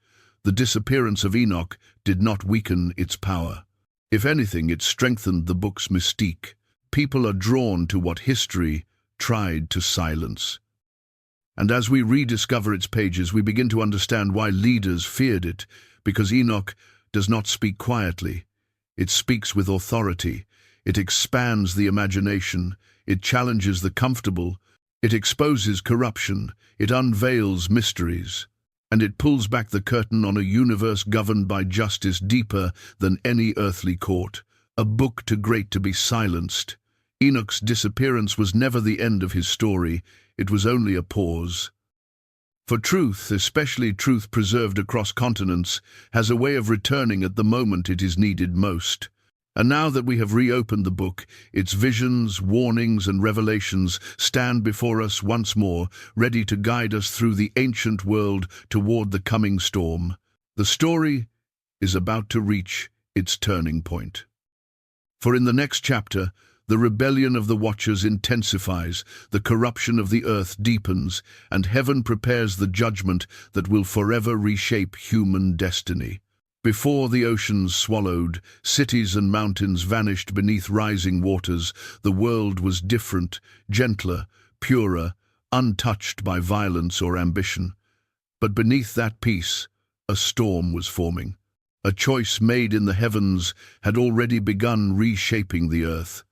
The disappearance of Enoch did not weaken its power. If anything, it strengthened the book's mystique. People are drawn to what history tried to silence. And as we rediscover its pages, we begin to understand why leaders feared it, because Enoch does not speak quietly. It speaks with authority. It expands the imagination. It challenges the comfortable. It exposes corruption. It unveils mysteries. And it pulls back the curtain on a universe governed by justice deeper than any earthly court. A book too great to be silenced. Enoch's disappearance was never the end of his story. It was only a pause. For truth, especially truth preserved across continents, has a way of returning at the moment it is needed most. And now that we have reopened the book, its visions, warnings, and revelations stand before us once more, ready to guide us through the ancient world toward the coming storm. The story is about to reach its turning point. For in the next chapter, the rebellion of the Watchers intensifies, the corruption of the earth deepens, and heaven prepares the judgment that will forever reshape human destiny. Before the oceans swallowed, cities and mountains vanished beneath rising waters, the world was different, gentler, purer, untouched by violence or ambition. But beneath that peace, a storm was forming. A choice made in the heavens had already begun reshaping the earth.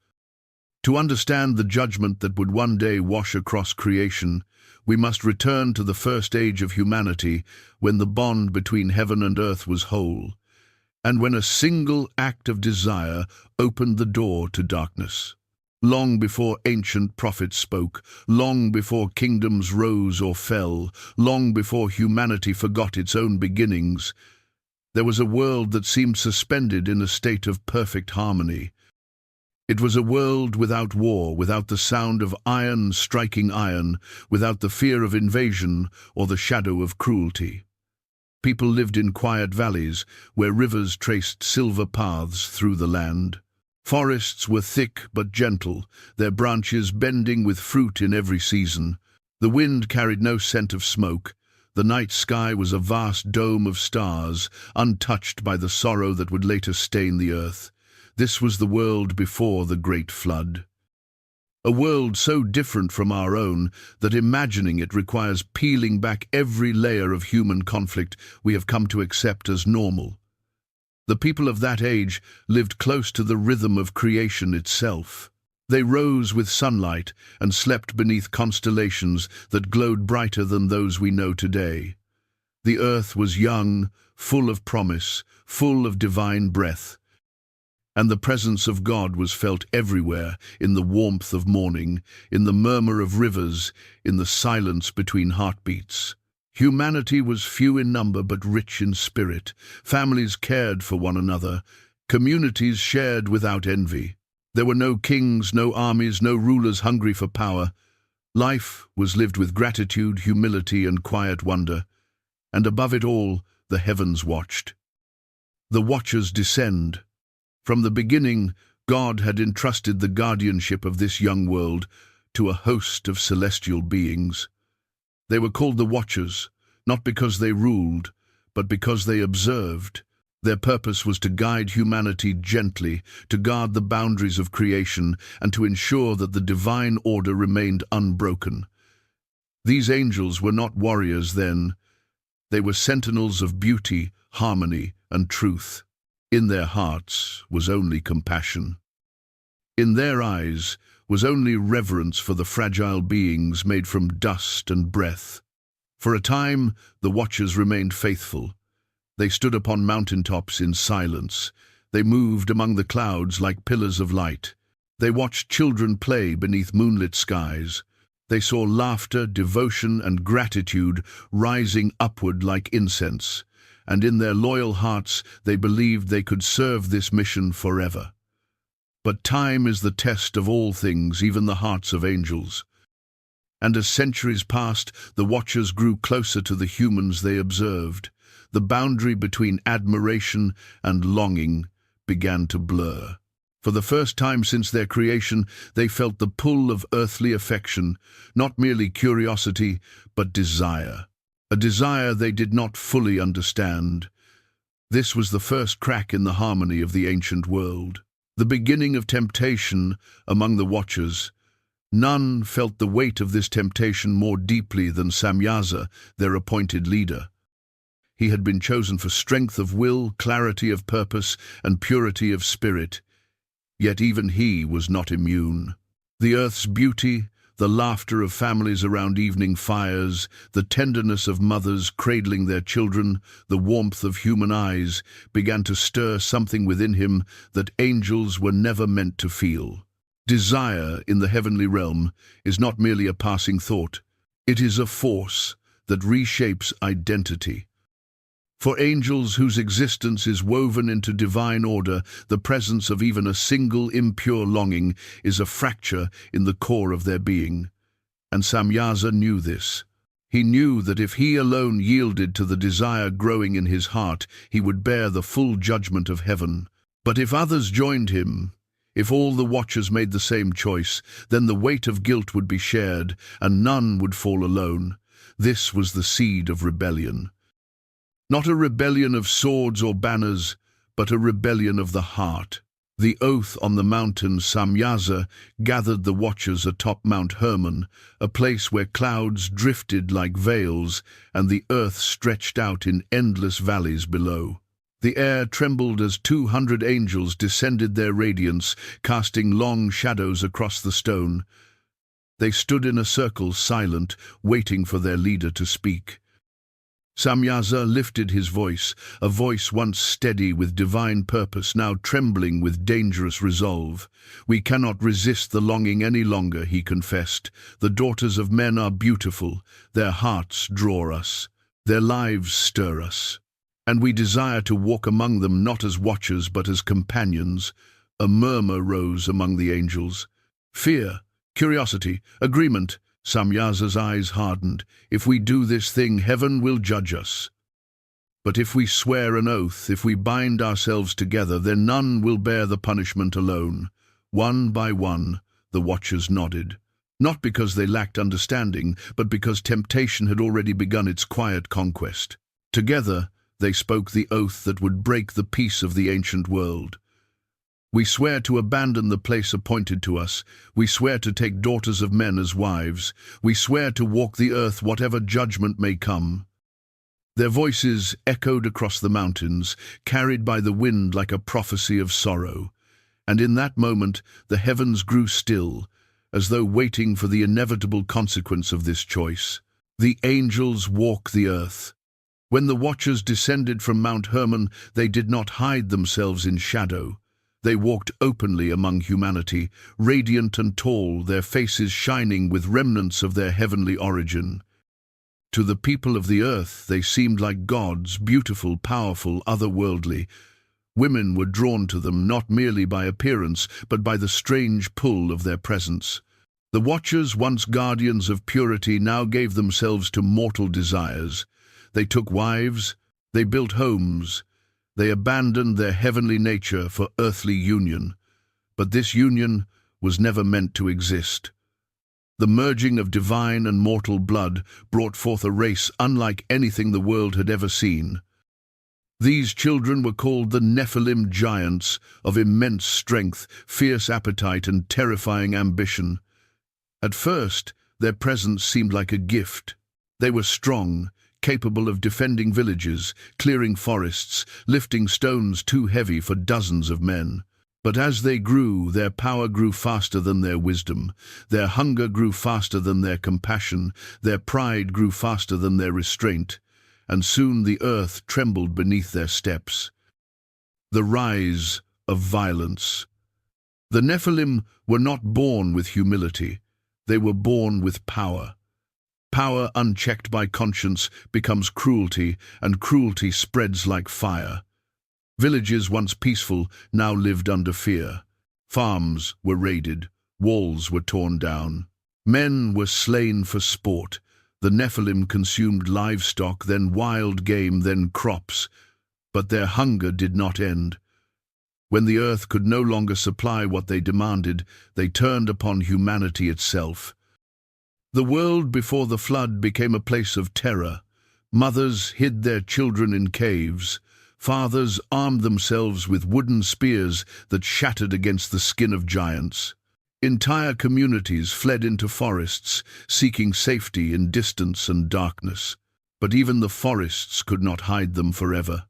To understand the judgment that would one day wash across creation, we must return to the first age of humanity, when the bond between heaven and earth was whole, and when a single act of desire opened the door to darkness. Long before ancient prophets spoke, long before kingdoms rose or fell, long before humanity forgot its own beginnings, there was a world that seemed suspended in a state of perfect harmony. It was a world without war, without the sound of iron striking iron, without the fear of invasion or the shadow of cruelty. People lived in quiet valleys, where rivers traced silver paths through the land. Forests were thick but gentle, their branches bending with fruit in every season. The wind carried no scent of smoke. The night sky was a vast dome of stars, untouched by the sorrow that would later stain the earth. This was the world before the Great Flood. A world so different from our own that imagining it requires peeling back every layer of human conflict we have come to accept as normal. The people of that age lived close to the rhythm of creation itself. They rose with sunlight and slept beneath constellations that glowed brighter than those we know today. The earth was young, full of promise, full of divine breath, and the presence of God was felt everywhere, in the warmth of morning, in the murmur of rivers, in the silence between heartbeats. Humanity was few in number but rich in spirit. Families cared for one another. Communities shared without envy. There were no kings, no armies, no rulers hungry for power. Life was lived with gratitude, humility, and quiet wonder. And above it all, the heavens watched. The Watchers descend. From the beginning, God had entrusted the guardianship of this young world to a host of celestial beings. They were called the Watchers, not because they ruled, but because they observed. Their purpose was to guide humanity gently, to guard the boundaries of creation, and to ensure that the divine order remained unbroken. These angels were not warriors then. They were sentinels of beauty, harmony, and truth. In their hearts was only compassion. In their eyes was only reverence for the fragile beings made from dust and breath. For a time, the Watchers remained faithful. They stood upon mountaintops in silence. They moved among the clouds like pillars of light. They watched children play beneath moonlit skies. They saw laughter, devotion, and gratitude rising upward like incense, and in their loyal hearts they believed they could serve this mission forever. But time is the test of all things, even the hearts of angels. And as centuries passed, the Watchers grew closer to the humans they observed. The boundary between admiration and longing began to blur. For the first time since their creation, they felt the pull of earthly affection, not merely curiosity, but desire. A desire they did not fully understand. This was the first crack in the harmony of the ancient world, the beginning of temptation among the Watchers. None felt the weight of this temptation more deeply than Samyaza, their appointed leader. He had been chosen for strength of will, clarity of purpose, and purity of spirit. Yet even he was not immune. The earth's beauty, the laughter of families around evening fires, the tenderness of mothers cradling their children, the warmth of human eyes, began to stir something within him that angels were never meant to feel. Desire in the heavenly realm is not merely a passing thought. It is a force that reshapes identity. For angels whose existence is woven into divine order, the presence of even a single impure longing is a fracture in the core of their being. And Samyaza knew this. He knew that if he alone yielded to the desire growing in his heart, he would bear the full judgment of heaven. But if others joined him, If all the watchers made the same choice, then the weight of guilt would be shared, and none would fall alone. This was the seed of rebellion. Not a rebellion of swords or banners, but a rebellion of the heart. The oath on the mountain Samyaza gathered the watchers atop Mount Hermon, a place where clouds drifted like veils and the earth stretched out in endless valleys below. The air trembled as 200 angels descended their radiance, casting long shadows across the stone. They stood in a circle, silent, waiting for their leader to speak. Samyaza lifted his voice, a voice once steady with divine purpose, now trembling with dangerous resolve. "We cannot resist the longing any longer," he confessed. "The daughters of men are beautiful, their hearts draw us, their lives stir us, and we desire to walk among them not as watchers but as companions." A murmur rose among the angels. Fear, curiosity, agreement. Samyaza's eyes hardened. "If we do this thing, heaven will judge us. But if we swear an oath, if we bind ourselves together, then none will bear the punishment alone." One by one, the watchers nodded, not because they lacked understanding, but because temptation had already begun its quiet conquest. Together, they spoke the oath that would break the peace of the ancient world. "We swear to abandon the place appointed to us. We swear to take daughters of men as wives. We swear to walk the earth whatever judgment may come." Their voices echoed across the mountains, carried by the wind like a prophecy of sorrow. And in that moment, the heavens grew still, as though waiting for the inevitable consequence of this choice. The angels walk the earth. When the watchers descended from Mount Hermon, they did not hide themselves in shadow. They walked openly among humanity, radiant and tall, their faces shining with remnants of their heavenly origin. To the people of the earth, they seemed like gods, beautiful, powerful, otherworldly. Women were drawn to them not merely by appearance, but by the strange pull of their presence. The watchers, once guardians of purity, now gave themselves to mortal desires. They took wives, they built homes, they abandoned their heavenly nature for earthly union. But this union was never meant to exist. The merging of divine and mortal blood brought forth a race unlike anything the world had ever seen. These children were called the Nephilim, giants of immense strength, fierce appetite, and terrifying ambition. At first, their presence seemed like a gift. They were strong, capable of defending villages, clearing forests, lifting stones too heavy for dozens of men. But as they grew, their power grew faster than their wisdom, their hunger grew faster than their compassion, their pride grew faster than their restraint, and soon the earth trembled beneath their steps. The rise of violence. The Nephilim were not born with humility, they were born with power. Power unchecked by conscience becomes cruelty, and cruelty spreads like fire. Villages once peaceful now lived under fear. Farms were raided, walls were torn down. Men were slain for sport. The Nephilim consumed livestock, then wild game, then crops. But their hunger did not end. When the earth could no longer supply what they demanded, they turned upon humanity itself. The world before the flood became a place of terror. Mothers hid their children in caves. Fathers armed themselves with wooden spears that shattered against the skin of giants. Entire communities fled into forests, seeking safety in distance and darkness. But even the forests could not hide them forever.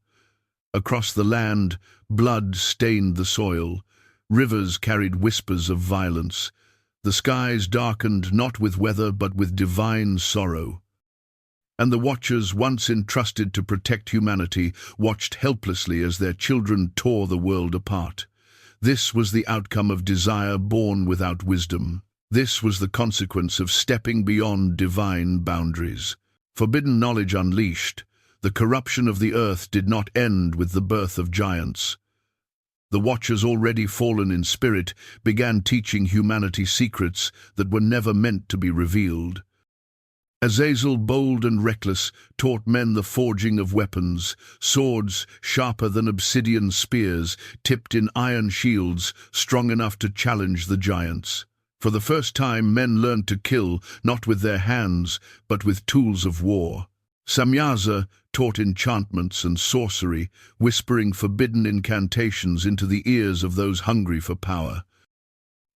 Across the land, blood stained the soil. Rivers carried whispers of violence. The skies darkened not with weather but with divine sorrow. And the watchers, once entrusted to protect humanity, watched helplessly as their children tore the world apart. This was the outcome of desire born without wisdom. This was the consequence of stepping beyond divine boundaries. Forbidden knowledge unleashed, the corruption of the earth did not end with the birth of giants. The watchers, already fallen in spirit, began teaching humanity secrets that were never meant to be revealed. Azazel, bold and reckless, taught men the forging of weapons, swords sharper than obsidian spears, tipped in iron shields, strong enough to challenge the giants. For the first time, men learned to kill, not with their hands, but with tools of war. Samyaza taught enchantments and sorcery, whispering forbidden incantations into the ears of those hungry for power.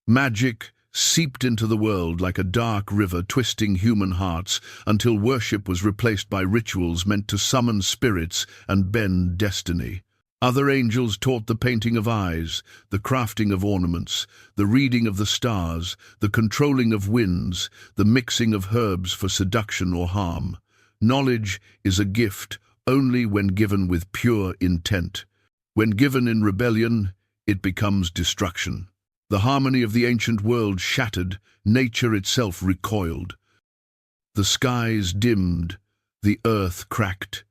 Magic seeped into the world like a dark river, twisting human hearts until worship was replaced by rituals meant to summon spirits and bend destiny. Other angels taught the painting of eyes, the crafting of ornaments, the reading of the stars, the controlling of winds, the mixing of herbs for seduction or harm. Knowledge is a gift only when given with pure intent. When given in rebellion, it becomes destruction. The harmony of the ancient world shattered, nature itself recoiled. The skies dimmed, the earth cracked.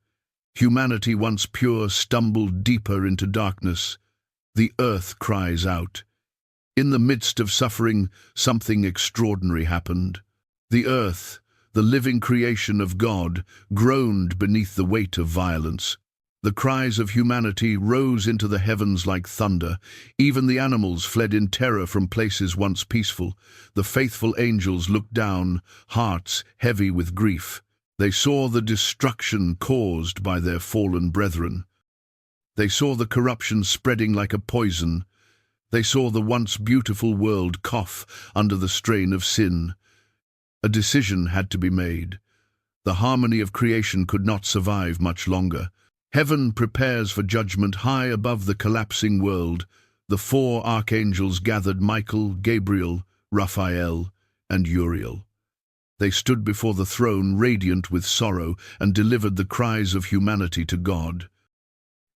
Humanity, once pure, stumbled deeper into darkness. The earth cries out. In the midst of suffering, something extraordinary happened. The earth, the living creation of God, groaned beneath the weight of violence. The cries of humanity rose into the heavens like thunder. Even the animals fled in terror from places once peaceful. The faithful angels looked down, hearts heavy with grief. They saw the destruction caused by their fallen brethren. They saw the corruption spreading like a poison. They saw the once beautiful world cough under the strain of sin. A decision had to be made. The harmony of creation could not survive much longer. Heaven prepares for judgment high above the collapsing world. The four archangels gathered: Michael, Gabriel, Raphael, and Uriel. They stood before the throne, radiant with sorrow, and delivered the cries of humanity to God.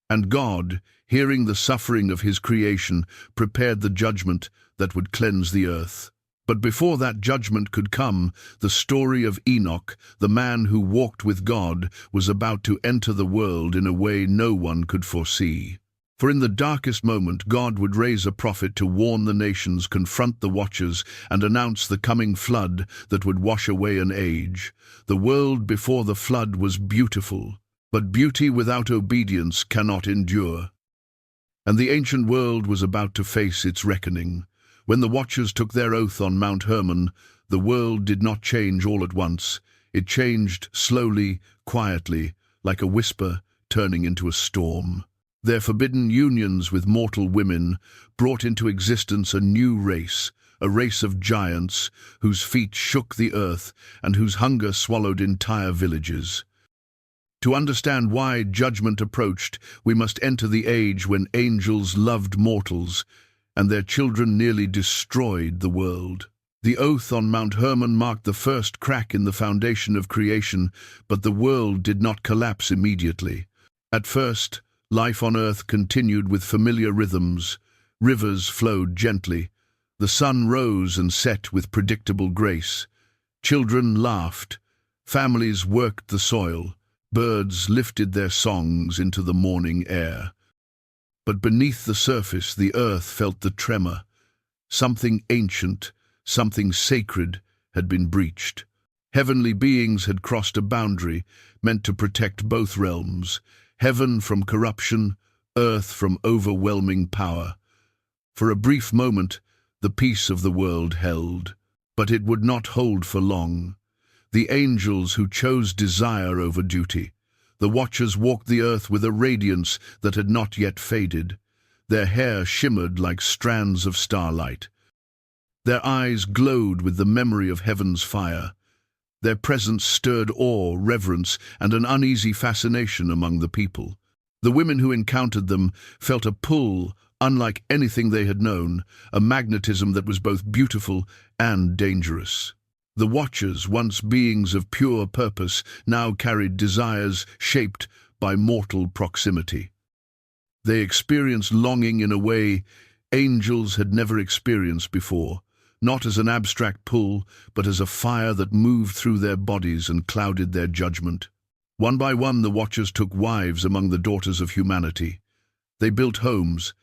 And God, hearing the suffering of his creation, prepared the judgment that would cleanse the earth. But before that judgment could come, the story of Enoch, the man who walked with God, was about to enter the world in a way no one could foresee. For in the darkest moment, God would raise a prophet to warn the nations, confront the watchers, and announce the coming flood that would wash away an age. The world before the flood was beautiful, but beauty without obedience cannot endure. And the ancient world was about to face its reckoning. When the watchers took their oath on Mount Hermon, the world did not change all at once. It changed slowly, quietly, like a whisper turning into a storm. Their forbidden unions with mortal women brought into existence a new race, a race of giants whose feet shook the earth and whose hunger swallowed entire villages. To understand why judgment approached, we must enter the age when angels loved mortals, and their children nearly destroyed the world. The oath on Mount Hermon marked the first crack in the foundation of creation, but the world did not collapse immediately. At first, life on earth continued with familiar rhythms. Rivers flowed gently. The sun rose and set with predictable grace. Children laughed. Families worked the soil. Birds lifted their songs into the morning air. But beneath the surface, the earth felt the tremor. Something ancient, something sacred had been breached. Heavenly beings had crossed a boundary meant to protect both realms, heaven from corruption, earth from overwhelming power. For a brief moment, the peace of the world held, but it would not hold for long. The angels who chose desire over duty. The watchers walked the earth with a radiance that had not yet faded. Their hair shimmered like strands of starlight. Their eyes glowed with the memory of heaven's fire. Their presence stirred awe, reverence, and an uneasy fascination among the people. The women who encountered them felt a pull unlike anything they had known, a magnetism that was both beautiful and dangerous. The watchers, once beings of pure purpose, now carried desires shaped by mortal proximity. They experienced longing in a way angels had never experienced before, not as an abstract pull, but as a fire that moved through their bodies and clouded their judgment. One by one, the watchers took wives among the daughters of humanity. They built homes.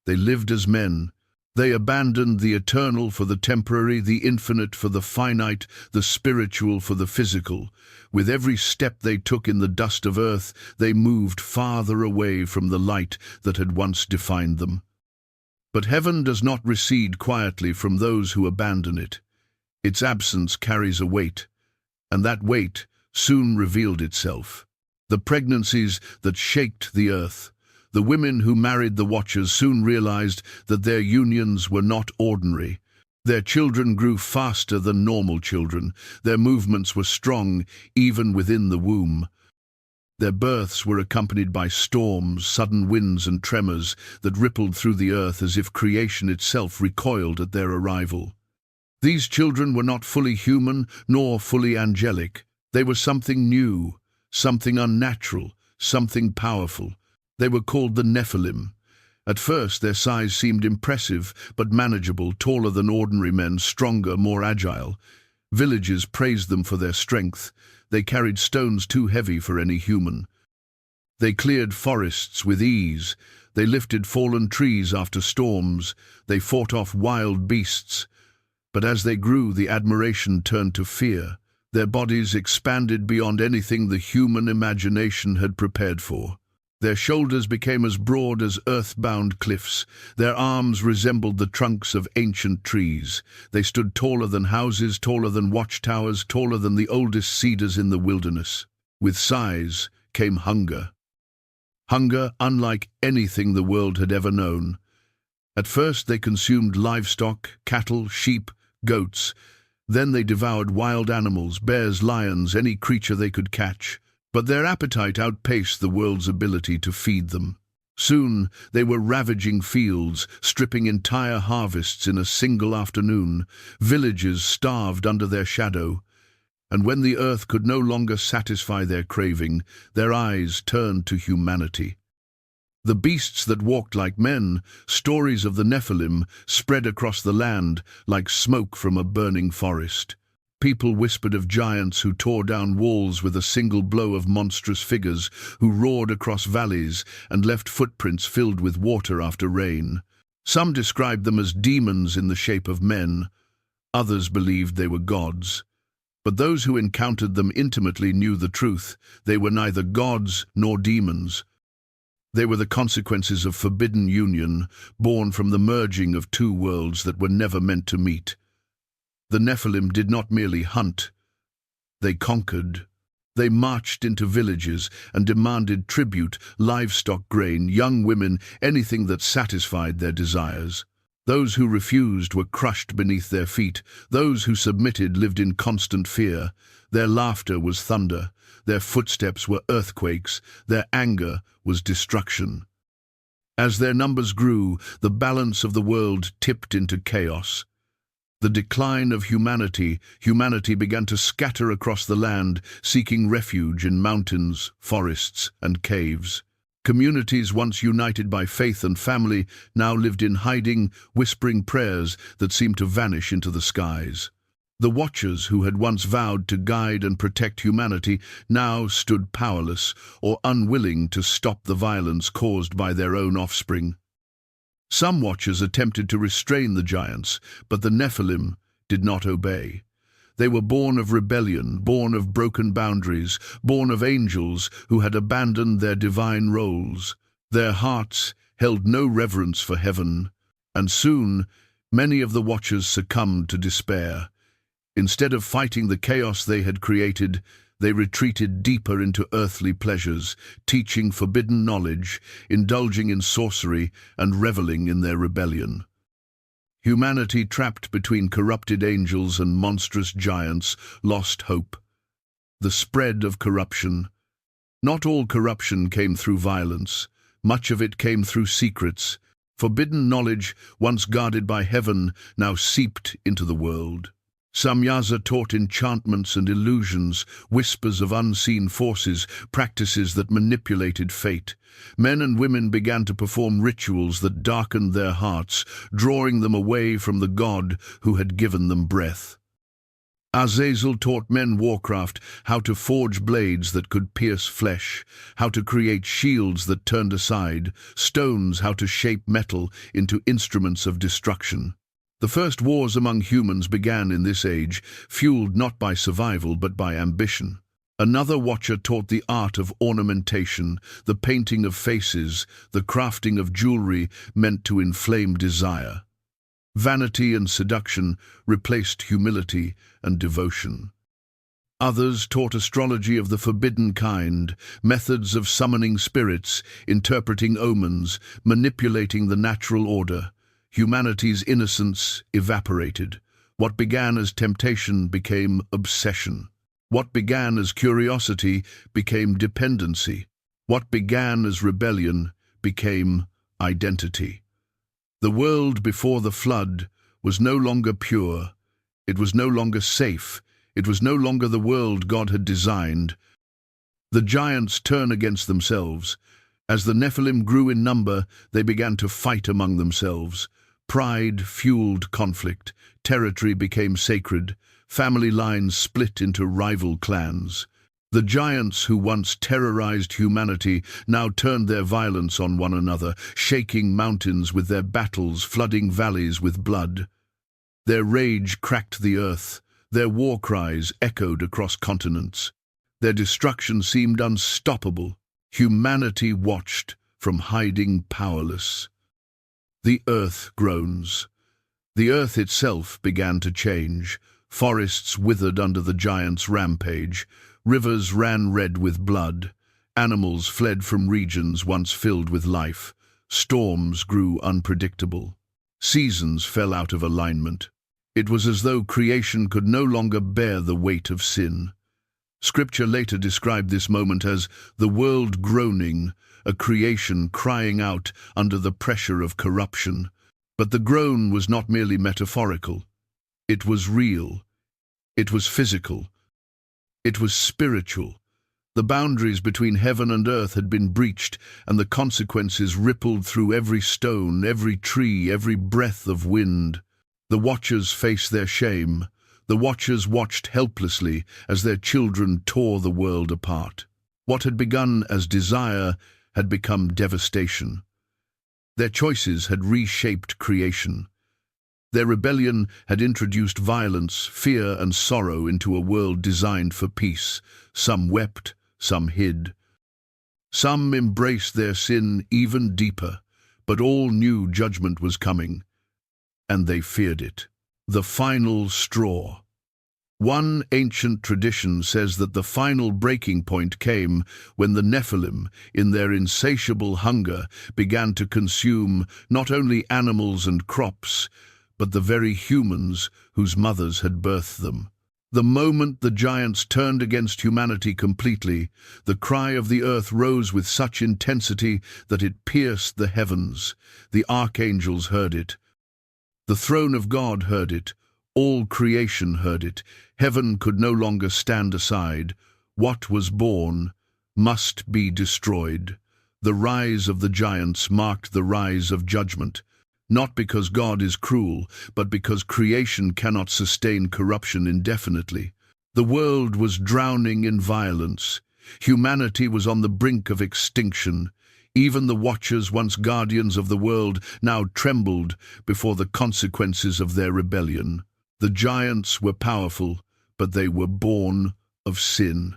They lived as men, They abandoned the eternal for the temporary, the infinite for the finite, the spiritual for the physical. With every step they took in the dust of earth, they moved farther away from the light that had once defined them. But heaven does not recede quietly from those who abandon it. Its absence carries a weight, and that weight soon revealed itself. The pregnancies that shaked the earth. The women who married the Watchers soon realized that their unions were not ordinary. Their children grew faster than normal children. Their movements were strong, even within the womb. Their births were accompanied by storms, sudden winds and tremors that rippled through the earth as if creation itself recoiled at their arrival. These children were not fully human nor fully angelic. They were something new, something unnatural, something powerful. They were called the Nephilim. At first their size seemed impressive, but manageable, taller than ordinary men, stronger, more agile. Villages praised them for their strength. They carried stones too heavy for any human. They cleared forests with ease. They lifted fallen trees after storms. They fought off wild beasts. But as they grew, the admiration turned to fear. Their bodies expanded beyond anything the human imagination had prepared for. Their shoulders became as broad as earth-bound cliffs. Their arms resembled the trunks of ancient trees. They stood taller than houses, taller than watchtowers, taller than the oldest cedars in the wilderness. With size came hunger. Hunger unlike anything the world had ever known. At first they consumed livestock, cattle, sheep, goats. Then they devoured wild animals, bears, lions, any creature they could catch. But their appetite outpaced the world's ability to feed them. Soon they were ravaging fields, stripping entire harvests in a single afternoon. Villages starved under their shadow. And when the earth could no longer satisfy their craving, their eyes turned to humanity. The beasts that walked like men, stories of the Nephilim, spread across the land like smoke from a burning forest. People whispered of giants who tore down walls with a single blow, of monstrous figures who roared across valleys and left footprints filled with water after rain. Some described them as demons in the shape of men. Others believed they were gods. But those who encountered them intimately knew the truth. They were neither gods nor demons. They were the consequences of forbidden union, born from the merging of two worlds that were never meant to meet. The Nephilim did not merely hunt. They conquered. They marched into villages and demanded tribute, livestock, grain, young women, anything that satisfied their desires. Those who refused were crushed beneath their feet. Those who submitted lived in constant fear. Their laughter was thunder. Their footsteps were earthquakes. Their anger was destruction. As their numbers grew, the balance of the world tipped into chaos. The decline of humanity began to scatter across the land, seeking refuge in mountains, forests, and caves. Communities once united by faith and family now lived in hiding, whispering prayers that seemed to vanish into the skies. The Watchers, who had once vowed to guide and protect humanity, now stood powerless or unwilling to stop the violence caused by their own offspring. Some Watchers attempted to restrain the giants, but the Nephilim did not obey. They were born of rebellion, born of broken boundaries, born of angels who had abandoned their divine roles. Their hearts held no reverence for heaven, and soon many of the Watchers succumbed to despair. Instead of fighting the chaos they had created, they retreated deeper into earthly pleasures, teaching forbidden knowledge, indulging in sorcery, and reveling in their rebellion. Humanity, trapped between corrupted angels and monstrous giants, lost hope. The spread of corruption. Not all corruption came through violence. Much of it came through secrets. Forbidden knowledge, once guarded by heaven, now seeped into the world. Samyaza taught enchantments and illusions, whispers of unseen forces, practices that manipulated fate. Men and women began to perform rituals that darkened their hearts, drawing them away from the God who had given them breath. Azazel taught men warcraft, how to forge blades that could pierce flesh, how to create shields that turned aside, stones how to shape metal into instruments of destruction. The first wars among humans began in this age, fueled not by survival but by ambition. Another watcher taught the art of ornamentation, the painting of faces, the crafting of jewelry meant to inflame desire. Vanity and seduction replaced humility and devotion. Others taught astrology of the forbidden kind, methods of summoning spirits, interpreting omens, manipulating the natural order. Humanity's innocence evaporated. What began as temptation became obsession. What began as curiosity became dependency. What began as rebellion became identity. The world before the flood was no longer pure. It was no longer safe. It was no longer the world God had designed. The giants turned against themselves. As the Nephilim grew in number, they began to fight among themselves. Pride fueled conflict. Territory became sacred. Family lines split into rival clans. The giants who once terrorized humanity now turned their violence on one another, shaking mountains with their battles, flooding valleys with blood. Their rage cracked the earth. Their war cries echoed across continents. Their destruction seemed unstoppable. Humanity watched from hiding powerless. The earth groans. The earth itself began to change. Forests withered under the giants' rampage. Rivers ran red with blood. Animals fled from regions once filled with life. Storms grew unpredictable. Seasons fell out of alignment. It was as though creation could no longer bear the weight of sin. Scripture later described this moment as the world groaning, a creation crying out under the pressure of corruption. But the groan was not merely metaphorical. It was real. It was physical. It was spiritual. The boundaries between heaven and earth had been breached, and the consequences rippled through every stone, every tree, every breath of wind. The watchers faced their shame. The watchers watched helplessly as their children tore the world apart. What had begun as desire had become devastation. Their choices had reshaped creation. Their rebellion had introduced violence, fear, and sorrow into a world designed for peace. Some wept, some hid. Some embraced their sin even deeper, but all knew judgment was coming, and they feared it. The final straw. One ancient tradition says that the final breaking point came when the Nephilim, in their insatiable hunger, began to consume not only animals and crops, but the very humans whose mothers had birthed them. The moment the giants turned against humanity completely, the cry of the earth rose with such intensity that it pierced the heavens. The archangels heard it. The throne of God heard it. All creation heard it. Heaven could no longer stand aside. What was born must be destroyed. The rise of the giants marked the rise of judgment. Not because God is cruel, but because creation cannot sustain corruption indefinitely. The world was drowning in violence. Humanity was on the brink of extinction. Even the watchers, once guardians of the world, now trembled before the consequences of their rebellion. The giants were powerful, but they were born of sin.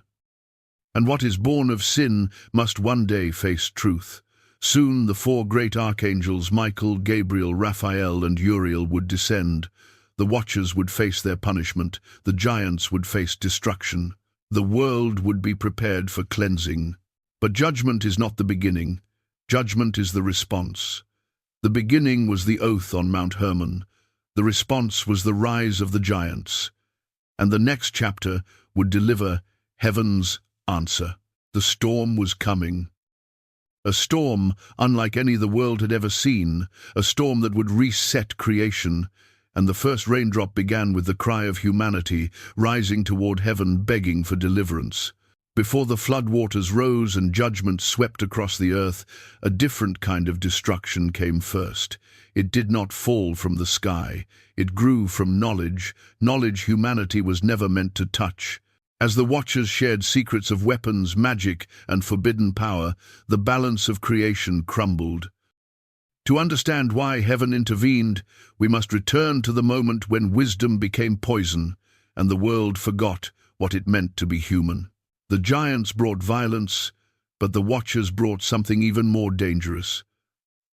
And what is born of sin must one day face truth. Soon the four great archangels, Michael, Gabriel, Raphael, and Uriel, would descend. The watchers would face their punishment. The giants would face destruction. The world would be prepared for cleansing. But judgment is not the beginning. Judgment is the response. The beginning was the oath on Mount Hermon. The response was the rise of the giants. And the next chapter would deliver heaven's answer. The storm was coming. A storm unlike any the world had ever seen, a storm that would reset creation, and the first raindrop began with the cry of humanity rising toward heaven begging for deliverance. Before the floodwaters rose and judgment swept across the earth, a different kind of destruction came first. It did not fall from the sky. It grew from knowledge humanity was never meant to touch. As the Watchers shared secrets of weapons, magic, and forbidden power, the balance of creation crumbled. To understand why heaven intervened, we must return to the moment when wisdom became poison, and the world forgot what it meant to be human. The giants brought violence, but the Watchers brought something even more dangerous.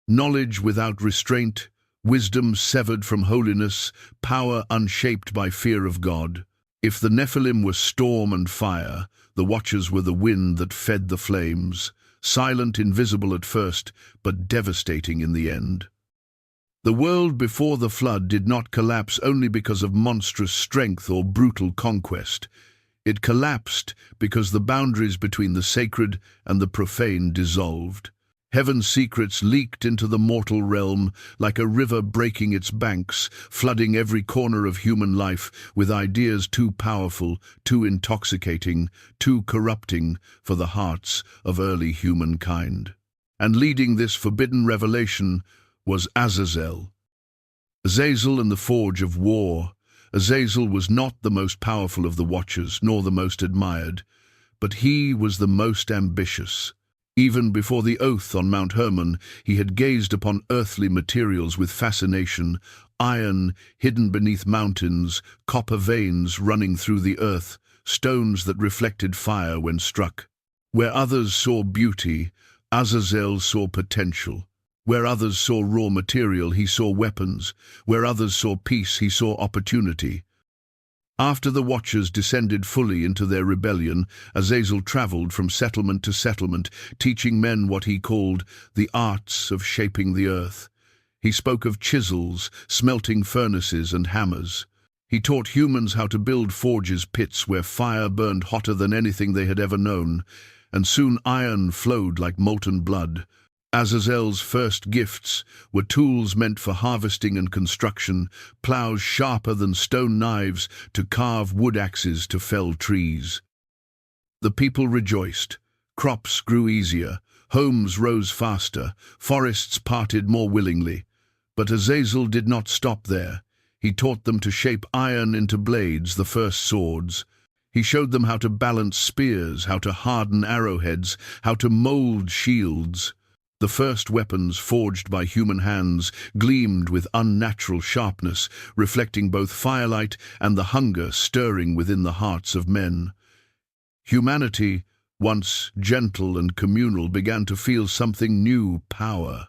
Knowledge without restraint, wisdom severed from holiness, power unshaped by fear of God. If the Nephilim were storm and fire, the Watchers were the wind that fed the flames, silent, invisible at first, but devastating in the end. The world before the flood did not collapse only because of monstrous strength or brutal conquest. It collapsed because the boundaries between the sacred and the profane dissolved. Heaven's secrets leaked into the mortal realm like a river breaking its banks, flooding every corner of human life with ideas too powerful, too intoxicating, too corrupting for the hearts of early humankind. And leading this forbidden revelation was Azazel. Azazel and the forge of war. Azazel was not the most powerful of the Watchers, nor the most admired, but he was the most ambitious. Even before the oath on Mount Hermon, he had gazed upon earthly materials with fascination, iron hidden beneath mountains, copper veins running through the earth, stones that reflected fire when struck. Where others saw beauty, Azazel saw potential. Where others saw raw material, he saw weapons. Where others saw peace, he saw opportunity. After the Watchers descended fully into their rebellion, Azazel traveled from settlement to settlement, teaching men what he called the arts of shaping the earth. He spoke of chisels, smelting furnaces, and hammers. He taught humans how to build forges, pits where fire burned hotter than anything they had ever known, and soon iron flowed like molten blood. Azazel's first gifts were tools meant for harvesting and construction, plows sharper than stone knives to carve wood axes to fell trees. The people rejoiced. Crops grew easier, homes rose faster, forests parted more willingly. But Azazel did not stop there. He taught them to shape iron into blades, the first swords. He showed them how to balance spears, how to harden arrowheads, how to mold shields. The first weapons forged by human hands gleamed with unnatural sharpness, reflecting both firelight and the hunger stirring within the hearts of men. Humanity, once gentle and communal, began to feel something new: power.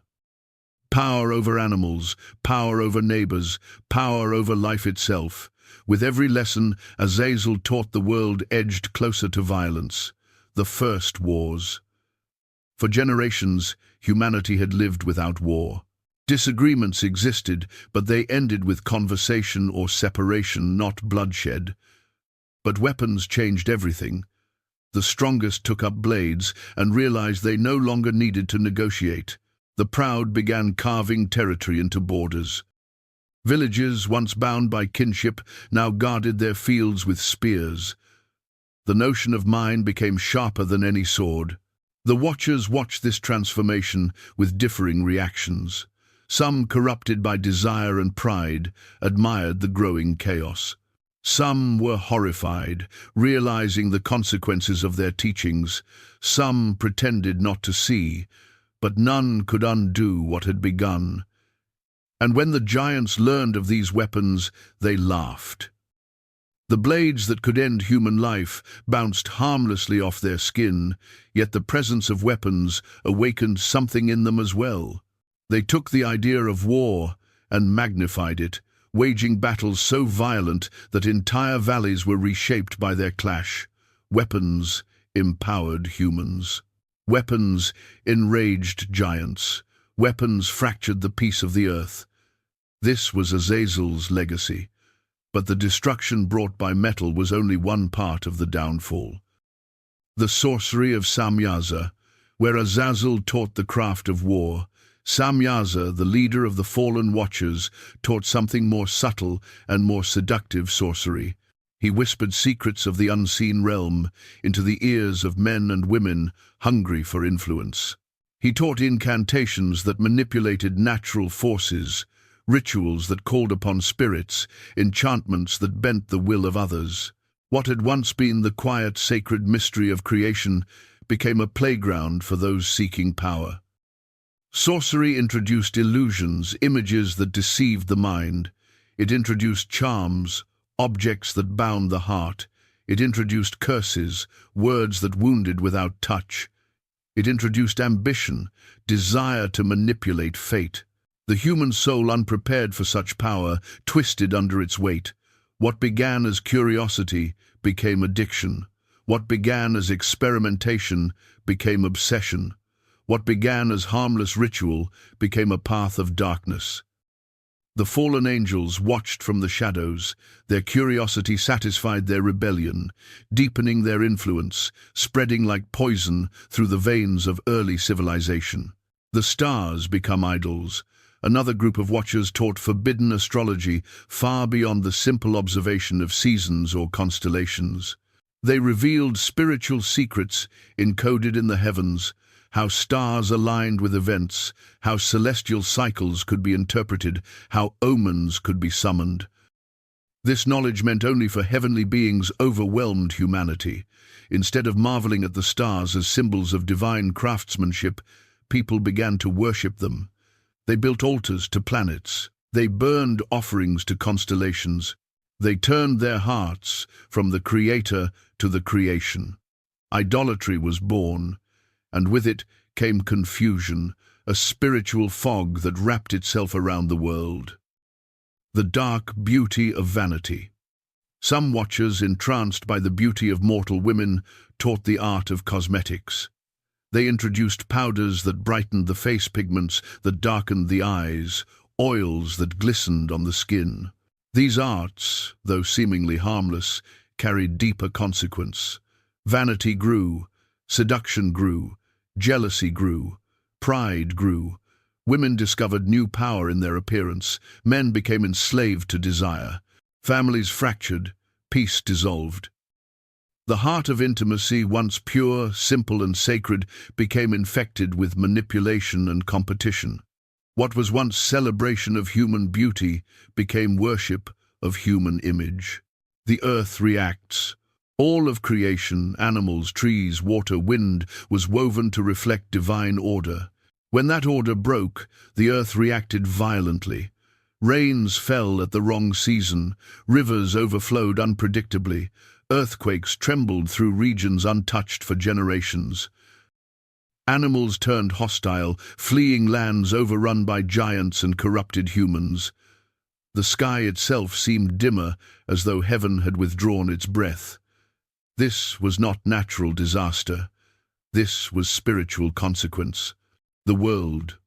Power over animals, power over neighbors, power over life itself. With every lesson, Azazel taught the world edged closer to violence. The first wars. For generations, humanity had lived without war. Disagreements existed, but they ended with conversation or separation, not bloodshed. But weapons changed everything. The strongest took up blades and realized they no longer needed to negotiate. The proud began carving territory into borders. Villages, once bound by kinship, now guarded their fields with spears. The notion of mine became sharper than any sword. The Watchers watched this transformation with differing reactions. Some, corrupted by desire and pride, admired the growing chaos. Some were horrified, realizing the consequences of their teachings. Some pretended not to see, but none could undo what had begun. And when the giants learned of these weapons, they laughed. The blades that could end human life bounced harmlessly off their skin, yet the presence of weapons awakened something in them as well. They took the idea of war and magnified it, waging battles so violent that entire valleys were reshaped by their clash. Weapons empowered humans. Weapons enraged giants. Weapons fractured the peace of the earth. This was Azazel's legacy. But the destruction brought by metal was only one part of the downfall. The sorcery of Samyaza, where Azazel taught the craft of war, Samyaza, the leader of the fallen Watchers, taught something more subtle and more seductive: sorcery. He whispered secrets of the unseen realm into the ears of men and women hungry for influence. He taught incantations that manipulated natural forces, rituals that called upon spirits, enchantments that bent the will of others. What had once been the quiet, sacred mystery of creation became a playground for those seeking power. Sorcery introduced illusions, images that deceived the mind. It introduced charms, objects that bound the heart. It introduced curses, words that wounded without touch. It introduced ambition, desire to manipulate fate. The human soul, unprepared for such power, twisted under its weight. What began as curiosity became addiction. What began as experimentation became obsession. What began as harmless ritual became a path of darkness. The fallen angels watched from the shadows. Their curiosity satisfied their rebellion, deepening their influence, spreading like poison through the veins of early civilization. The stars become idols. Another group of watchers taught forbidden astrology far beyond the simple observation of seasons or constellations. They revealed spiritual secrets encoded in the heavens, how stars aligned with events, how celestial cycles could be interpreted, how omens could be summoned. This knowledge meant only for heavenly beings overwhelmed humanity. Instead of marveling at the stars as symbols of divine craftsmanship, people began to worship them. They built altars to planets. They burned offerings to constellations. They turned their hearts from the Creator to the creation. Idolatry was born, and with it came confusion, a spiritual fog that wrapped itself around the world. The dark beauty of vanity. Some watchers, entranced by the beauty of mortal women, taught the art of cosmetics. They introduced powders that brightened the face, pigments that darkened the eyes, oils that glistened on the skin. These arts, though seemingly harmless, carried deeper consequence. Vanity grew, seduction grew, jealousy grew, pride grew. Women discovered new power in their appearance. Men became enslaved to desire. Families fractured, peace dissolved. The heart of intimacy, once pure, simple, and sacred, became infected with manipulation and competition. What was once celebration of human beauty became worship of human image. The earth reacts. All of creation, animals, trees, water, wind, was woven to reflect divine order. When that order broke, the earth reacted violently. Rains fell at the wrong season, rivers overflowed unpredictably, earthquakes trembled through regions untouched for generations. Animals turned hostile, fleeing lands overrun by giants and corrupted humans. The sky itself seemed dimmer, as though heaven had withdrawn its breath. This was not natural disaster. This was spiritual consequence. The world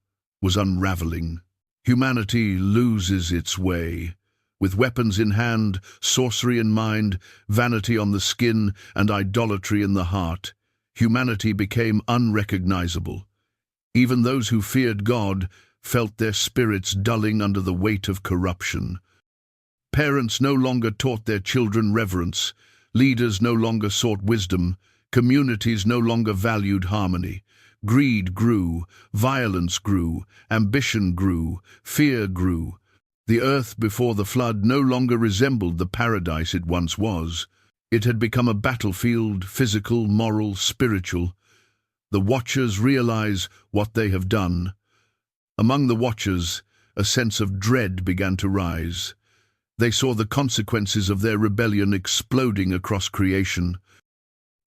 was unraveling. Humanity loses its way. With weapons in hand, sorcery in mind, vanity on the skin, and idolatry in the heart, humanity became unrecognizable. Even those who feared God felt their spirits dulling under the weight of corruption. Parents no longer taught their children reverence. Leaders no longer sought wisdom. Communities no longer valued harmony. Greed grew, violence grew, ambition grew, fear grew. The earth before the flood no longer resembled the paradise it once was. It had become a battlefield, physical, moral, spiritual. The watchers realize what they have done. Among the watchers, a sense of dread began to rise. They saw the consequences of their rebellion exploding across creation.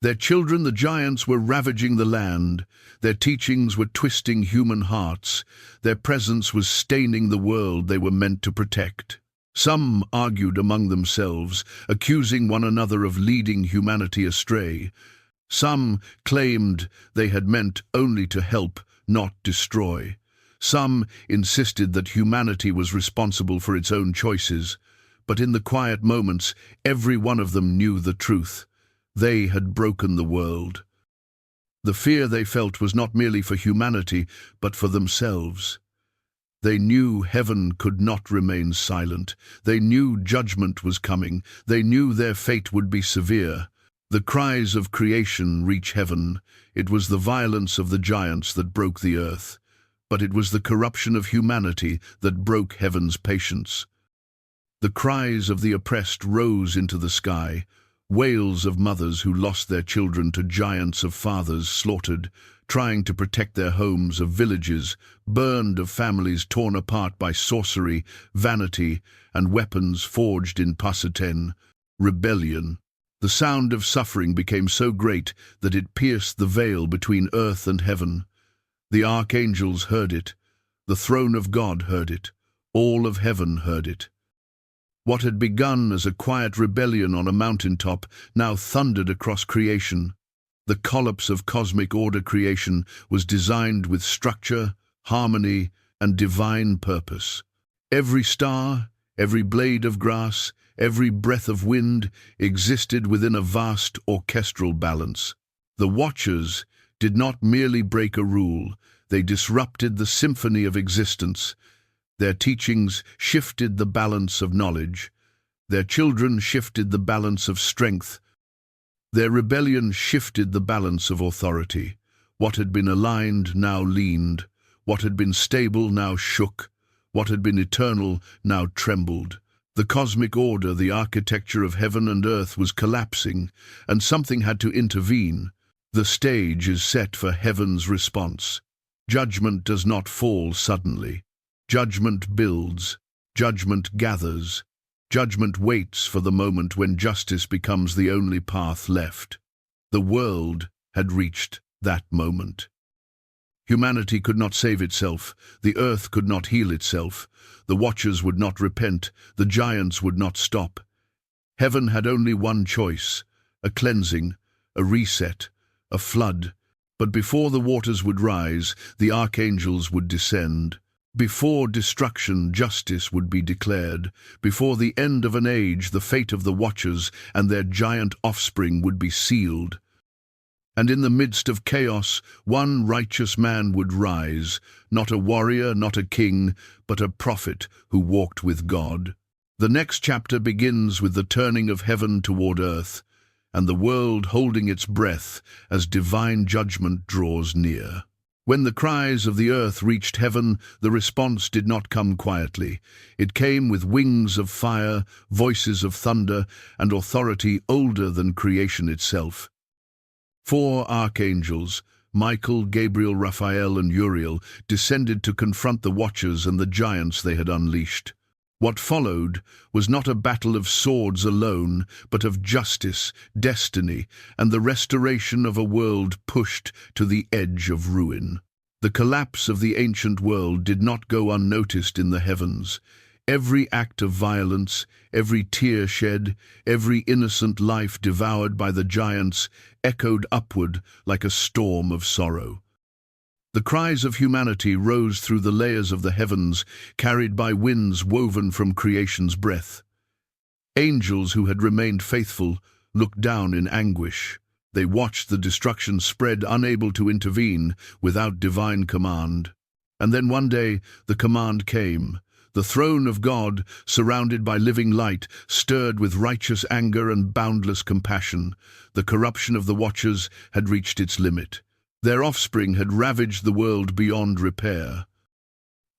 Their children, the giants, were ravaging the land. Their teachings were twisting human hearts. Their presence was staining the world they were meant to protect. Some argued among themselves, accusing one another of leading humanity astray. Some claimed they had meant only to help, not destroy. Some insisted that humanity was responsible for its own choices. But in the quiet moments, every one of them knew the truth. They had broken the world. The fear they felt was not merely for humanity, but for themselves. They knew heaven could not remain silent. They knew judgment was coming. They knew their fate would be severe. The cries of creation reach heaven. It was the violence of the giants that broke the earth, but it was the corruption of humanity that broke heaven's patience. The cries of the oppressed rose into the sky, wails of mothers who lost their children to giants, of fathers slaughtered, trying to protect their homes, of villages burned, of families torn apart by sorcery, vanity, and weapons forged in Passaten, rebellion. The sound of suffering became so great that it pierced the veil between earth and heaven. The archangels heard it. The throne of God heard it. All of heaven heard it. What had begun as a quiet rebellion on a mountaintop now thundered across creation. The collapse of cosmic order. Creation was designed with structure, harmony, and divine purpose. Every star, every blade of grass, every breath of wind existed within a vast orchestral balance. The Watchers did not merely break a rule, they disrupted the symphony of existence. Their teachings shifted the balance of knowledge. Their children shifted the balance of strength. Their rebellion shifted the balance of authority. What had been aligned now leaned. What had been stable now shook. What had been eternal now trembled. The cosmic order, the architecture of heaven and earth, was collapsing, and something had to intervene. The stage is set for heaven's response. Judgment does not fall suddenly. Judgment builds. Judgment gathers. Judgment waits for the moment when justice becomes the only path left. The world had reached that moment. Humanity could not save itself. The earth could not heal itself. The Watchers would not repent. The giants would not stop. Heaven had only one choice: a cleansing, a reset, a flood. But before the waters would rise, the archangels would descend. Before destruction, justice would be declared. Before the end of an age, the fate of the Watchers and their giant offspring would be sealed. And in the midst of chaos, one righteous man would rise, not a warrior, not a king, but a prophet who walked with God. The next chapter begins with the turning of heaven toward earth, and the world holding its breath as divine judgment draws near. When the cries of the earth reached heaven, the response did not come quietly. It came with wings of fire, voices of thunder, and authority older than creation itself. 4 archangels, Michael, Gabriel, Raphael, and Uriel, descended to confront the Watchers and the giants they had unleashed. What followed was not a battle of swords alone, but of justice, destiny, and the restoration of a world pushed to the edge of ruin. The collapse of the ancient world did not go unnoticed in the heavens. Every act of violence, every tear shed, every innocent life devoured by the giants echoed upward like a storm of sorrow. The cries of humanity rose through the layers of the heavens, carried by winds woven from creation's breath. Angels who had remained faithful looked down in anguish. They watched the destruction spread, unable to intervene without divine command. And then one day the command came. The throne of God, surrounded by living light, stirred with righteous anger and boundless compassion. The corruption of the Watchers had reached its limit. Their offspring had ravaged the world beyond repair.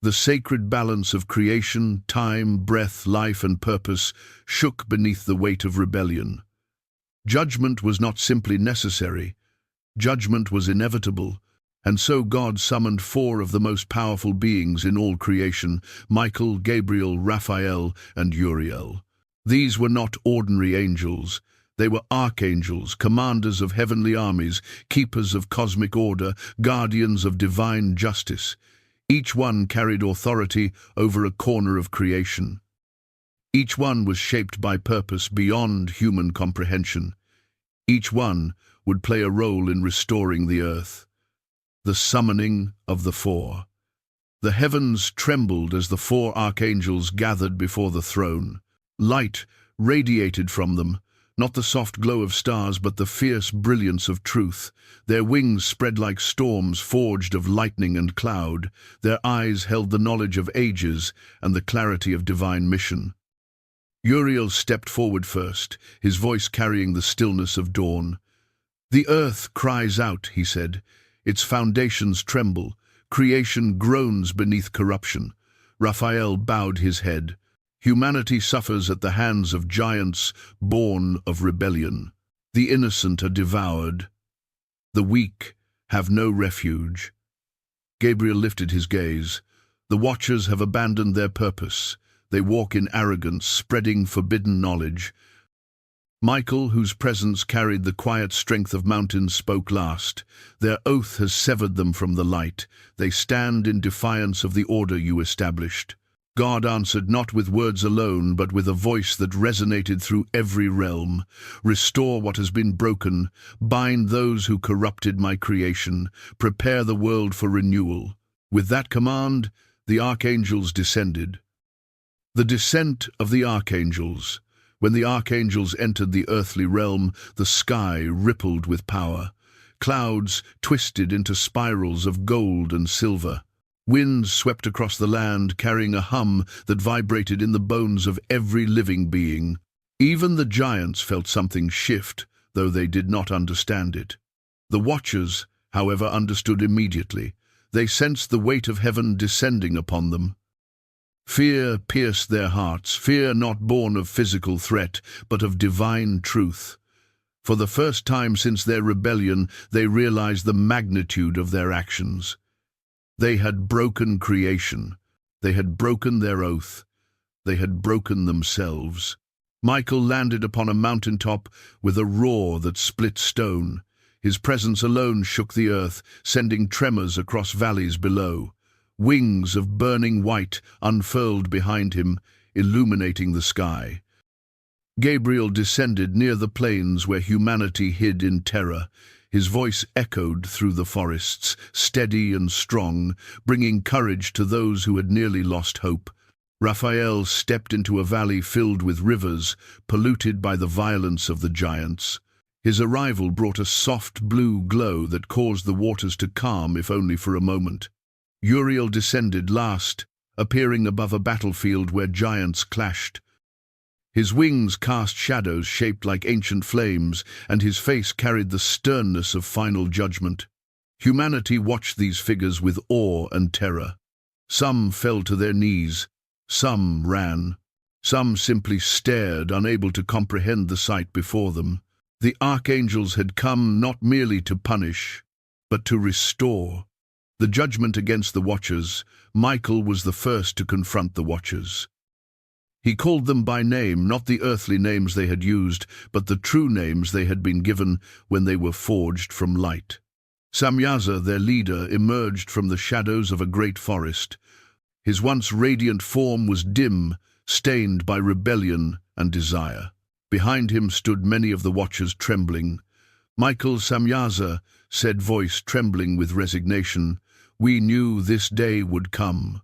The sacred balance of creation, time, breath, life, and purpose shook beneath the weight of rebellion. Judgment was not simply necessary. Judgment was inevitable. And so God summoned 4 of the most powerful beings in all creation: Michael, Gabriel, Raphael, and Uriel. These were not ordinary angels. They were archangels, commanders of heavenly armies, keepers of cosmic order, guardians of divine justice. Each one carried authority over a corner of creation. Each one was shaped by purpose beyond human comprehension. Each one would play a role in restoring the earth. The summoning of the 4. The heavens trembled as the 4 archangels gathered before the throne. Light radiated from them, Not the soft glow of stars, but the fierce brilliance of truth. Their wings spread like storms forged of lightning and cloud. Their eyes held the knowledge of ages and the clarity of divine mission. Uriel stepped forward first, his voice carrying the stillness of dawn. "The earth cries out," he said. "Its foundations tremble. Creation groans beneath corruption." Raphael bowed his head. "Humanity suffers at the hands of giants born of rebellion. The innocent are devoured. The weak have no refuge." Gabriel lifted his gaze. "The Watchers have abandoned their purpose. They walk in arrogance, spreading forbidden knowledge." Michael, whose presence carried the quiet strength of mountains, spoke last. "Their oath has severed them from the light. They stand in defiance of the order you established." God answered not with words alone, but with a voice that resonated through every realm. "Restore what has been broken. Bind those who corrupted my creation. Prepare the world for renewal." With that command, the archangels descended. The descent of the archangels. When the archangels entered the earthly realm, the sky rippled with power. Clouds twisted into spirals of gold and silver. Winds swept across the land, carrying a hum that vibrated in the bones of every living being. Even the giants felt something shift, though they did not understand it. The Watchers, however, understood immediately. They sensed the weight of heaven descending upon them. Fear pierced their hearts, fear not born of physical threat, but of divine truth. For the first time since their rebellion, they realized the magnitude of their actions. They had broken creation. They had broken their oath. They had broken themselves. Michael landed upon a mountaintop with a roar that split stone. His presence alone shook the earth, sending tremors across valleys below. Wings of burning white unfurled behind him, illuminating the sky. Gabriel descended near the plains where humanity hid in terror. His voice echoed through the forests, steady and strong, bringing courage to those who had nearly lost hope. Raphael stepped into a valley filled with rivers, polluted by the violence of the giants. His arrival brought a soft blue glow that caused the waters to calm, if only for a moment. Uriel descended last, appearing above a battlefield where giants clashed. His wings cast shadows shaped like ancient flames, and his face carried the sternness of final judgment. Humanity watched these figures with awe and terror. Some fell to their knees, some ran, some simply stared, unable to comprehend the sight before them. The archangels had come not merely to punish, but to restore. The judgment against the Watchers. Michael was the first to confront the Watchers. He called them by name, not the earthly names they had used, but the true names they had been given when they were forged from light. Samyaza, their leader, emerged from the shadows of a great forest. His once radiant form was dim, stained by rebellion and desire. Behind him stood many of the Watchers, trembling. "Michael Samyaza," said voice trembling with resignation, "we knew this day would come."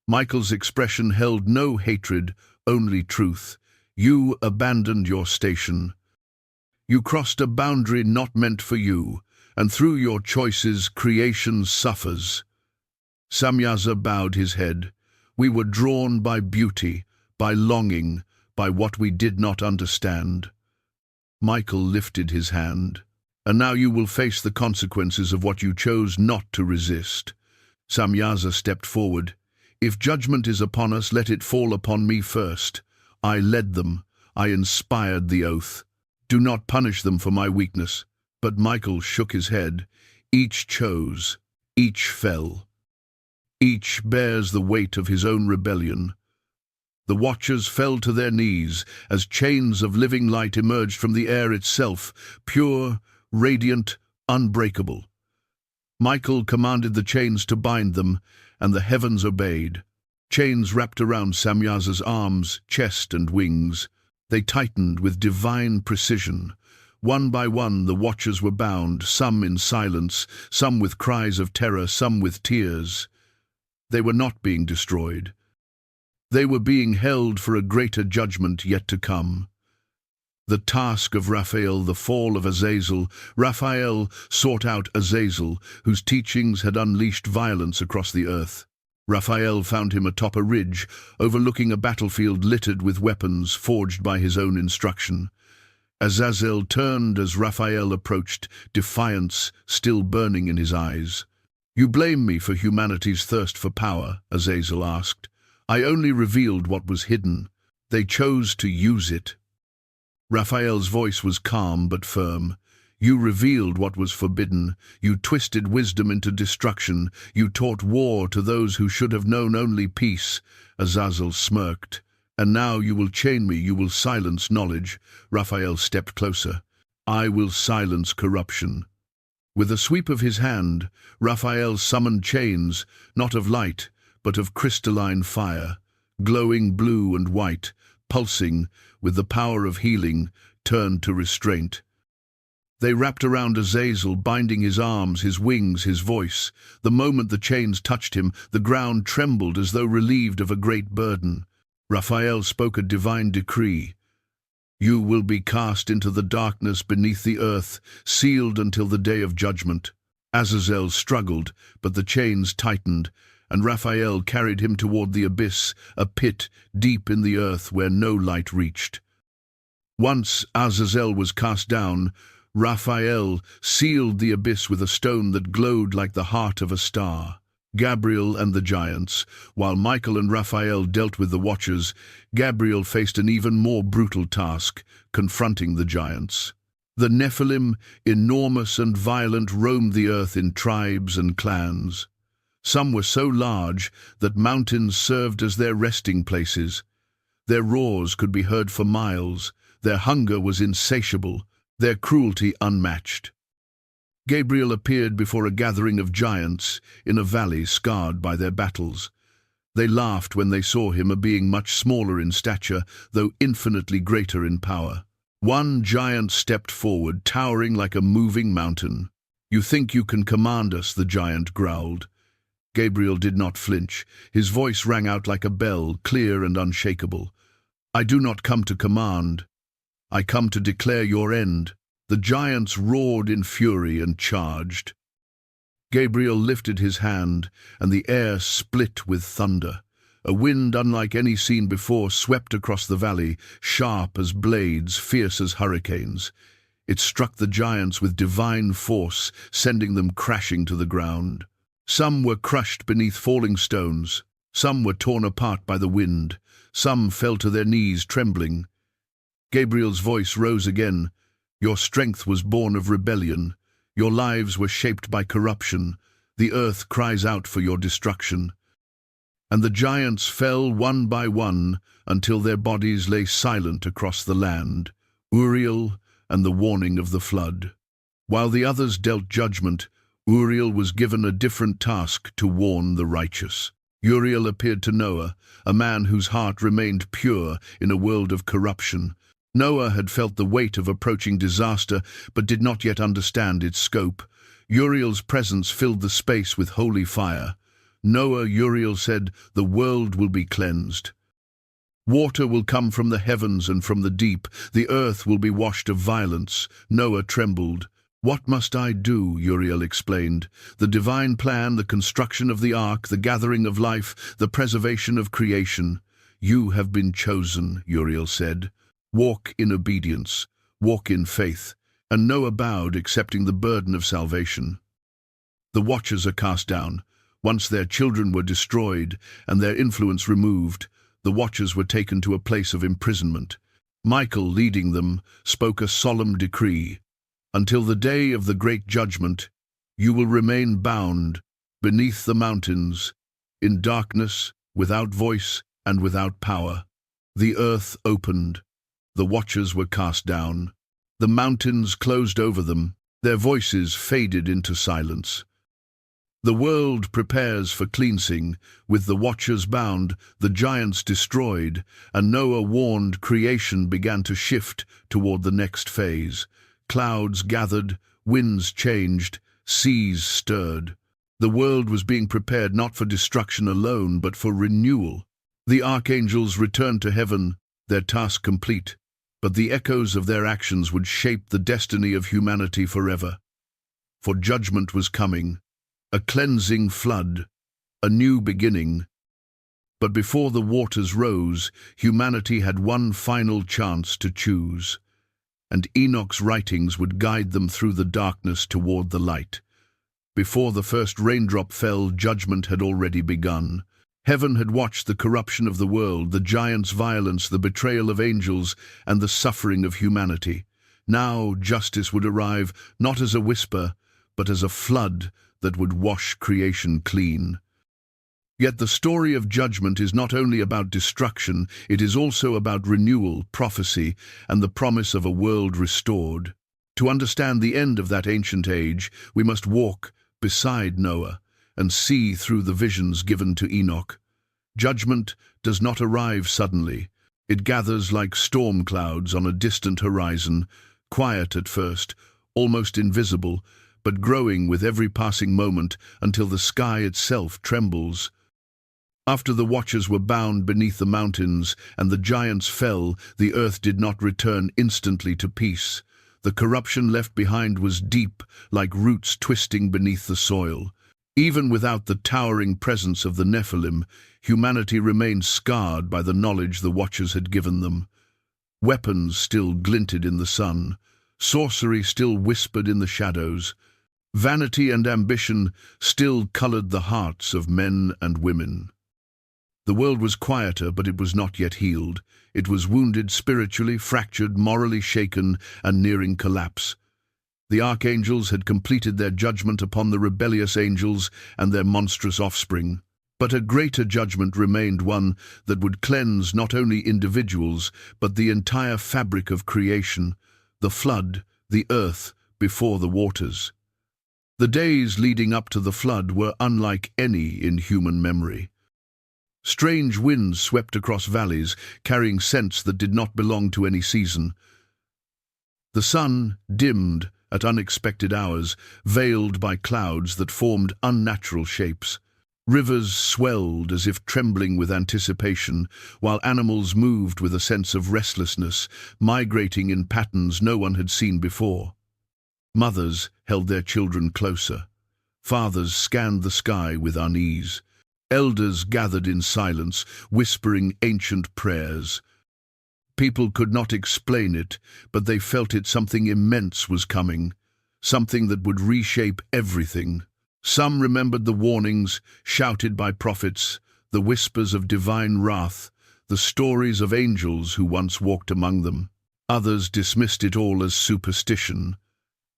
Michael's expression held no hatred, only truth. "You abandoned your station. You crossed a boundary not meant for you, and through your choices creation suffers." Samyaza bowed his head. "We were drawn by beauty, by longing, by what we did not understand." Michael lifted his hand. "And now you will face the consequences of what you chose not to resist." Samyaza stepped forward. "If judgment is upon us, let it fall upon me first. I led them. I inspired the oath. Do not punish them for my weakness." But Michael shook his head. "Each chose. Each fell. Each bears the weight of his own rebellion." The Watchers fell to their knees as chains of living light emerged from the air itself, pure, radiant, unbreakable. Michael commanded the chains to bind them, and the heavens obeyed. Chains wrapped around Samyaza's arms, chest, and wings. They tightened with divine precision. One by one the Watchers were bound, some in silence, some with cries of terror, some with tears. They were not being destroyed. They were being held for a greater judgment yet to come. The task of Raphael, the fall of Azazel. Raphael sought out Azazel, whose teachings had unleashed violence across the earth. Raphael found him atop a ridge, overlooking a battlefield littered with weapons forged by his own instruction. Azazel turned as Raphael approached, defiance still burning in his eyes. "You blame me for humanity's thirst for power," Azazel asked. "I only revealed what was hidden. They chose to use it." Raphael's voice was calm but firm. "You revealed what was forbidden. You twisted wisdom into destruction. You taught war to those who should have known only peace." Azazel smirked. "And now you will chain me, you will silence knowledge." Raphael stepped closer. "I will silence corruption." With a sweep of his hand, Raphael summoned chains, not of light, but of crystalline fire, glowing blue and white, pulsing with the power of healing, turned to restraint. They wrapped around Azazel, binding his arms, his wings, his voice. The moment the chains touched him, the ground trembled as though relieved of a great burden. Raphael spoke a divine decree. "You will be cast into the darkness beneath the earth, sealed until the day of judgment." Azazel struggled, but the chains tightened, and Raphael carried him toward the abyss, a pit deep in the earth where no light reached. Once Azazel was cast down, Raphael sealed the abyss with a stone that glowed like the heart of a star. Gabriel and the giants. While Michael and Raphael dealt with the Watchers, Gabriel faced an even more brutal task, confronting the giants. The Nephilim, enormous and violent, roamed the earth in tribes and clans. Some were so large that mountains served as their resting places. Their roars could be heard for miles. Their hunger was insatiable, their cruelty unmatched. Gabriel appeared before a gathering of giants in a valley scarred by their battles. They laughed when they saw him, a being much smaller in stature, though infinitely greater in power. One giant stepped forward, towering like a moving mountain. "You think you can command us?" the giant growled. Gabriel did not flinch. His voice rang out like a bell, clear and unshakable. "I do not come to command. I come to declare your end." The giants roared in fury and charged. Gabriel lifted his hand, and the air split with thunder. A wind unlike any seen before swept across the valley, sharp as blades, fierce as hurricanes. It struck the giants with divine force, sending them crashing to the ground. Some were crushed beneath falling stones. Some were torn apart by the wind. Some fell to their knees, trembling. Gabriel's voice rose again. "Your strength was born of rebellion. Your lives were shaped by corruption. The earth cries out for your destruction." And the giants fell one by one until their bodies lay silent across the land. Uriel and the warning of the flood. While the others dealt judgment, Uriel was given a different task: to warn the righteous. Uriel appeared to Noah, a man whose heart remained pure in a world of corruption. Noah had felt the weight of approaching disaster, but did not yet understand its scope. Uriel's presence filled the space with holy fire. "Noah," Uriel said, "the world will be cleansed. Water will come from the heavens and from the deep. The earth will be washed of violence." Noah trembled. "What must I do?" Uriel explained. "The divine plan, the construction of the ark, the gathering of life, the preservation of creation." "You have been chosen," Uriel said. "Walk in obedience, walk in faith." And Noah bowed, accepting the burden of salvation. The Watchers are cast down. Once their children were destroyed and their influence removed, the Watchers were taken to a place of imprisonment. Michael, leading them, spoke a solemn decree. "Until the day of the great judgment, you will remain bound beneath the mountains, in darkness, without voice and without power." The earth opened. The Watchers were cast down. The mountains closed over them. Their voices faded into silence. The world prepares for cleansing, with the Watchers bound, the giants destroyed, and Noah warned creation began to shift toward the next phase. Clouds gathered, winds changed, seas stirred. The world was being prepared not for destruction alone, but for renewal. The archangels returned to heaven, their task complete. but the echoes of their actions would shape the destiny of humanity forever. For judgment was coming, a cleansing flood, a new beginning. But before the waters rose, humanity had one final chance to choose, and Enoch's writings would guide them through the darkness toward the light. Before the first raindrop fell, judgment had already begun. Heaven had watched the corruption of the world, the giants' violence, the betrayal of angels, and the suffering of humanity. Now justice would arrive, not as a whisper, but as a flood that would wash creation clean. Yet the story of judgment is not only about destruction, it is also about renewal, prophecy, and the promise of a world restored. To understand the end of that ancient age, we must walk beside Noah and see through the visions given to Enoch. Judgment does not arrive suddenly. It gathers like storm clouds on a distant horizon, quiet at first, almost invisible, but growing with every passing moment until the sky itself trembles. After the watchers were bound beneath the mountains and the giants fell, the earth did not return instantly to peace. The corruption left behind was deep, like roots twisting beneath the soil. Even without the towering presence of the Nephilim, humanity remained scarred by the knowledge the watchers had given them. Weapons still glinted in the sun. Sorcery still whispered in the shadows. Vanity and ambition still colored the hearts of men and women. The world was quieter, but it was not yet healed. It was wounded spiritually, fractured, morally shaken, and nearing collapse. The archangels had completed their judgment upon the rebellious angels and their monstrous offspring. But a greater judgment remained, one that would cleanse not only individuals, but the entire fabric of creation, the flood, the earth, before the waters. The days leading up to the flood were unlike any in human memory. Strange winds swept across valleys, carrying scents that did not belong to any season. The sun dimmed at unexpected hours, veiled by clouds that formed unnatural shapes. Rivers swelled as if trembling with anticipation, while animals moved with a sense of restlessness, migrating in patterns no one had seen before. Mothers held their children closer. Fathers scanned the sky with unease. Elders gathered in silence, whispering ancient prayers. People could not explain it, but they felt it. Something immense was coming, something that would reshape everything. Some remembered the warnings shouted by prophets, the whispers of divine wrath, the stories of angels who once walked among them. Others dismissed it all as superstition.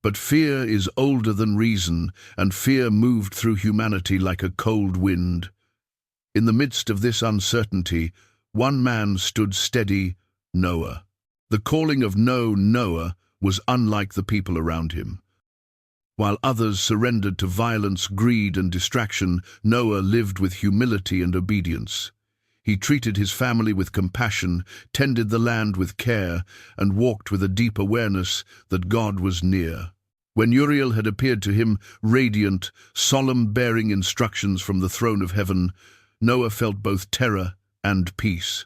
But fear is older than reason, and fear moved through humanity like a cold wind. In the midst of this uncertainty, one man stood steady: Noah. The calling of Noah was unlike the people around him. While others surrendered to violence, greed, and distraction, Noah lived with humility and obedience. He treated his family with compassion, tended the land with care, and walked with a deep awareness that God was near. When Uriel had appeared to him, radiant, solemn, bearing instructions from the throne of heaven, Noah felt both terror and peace.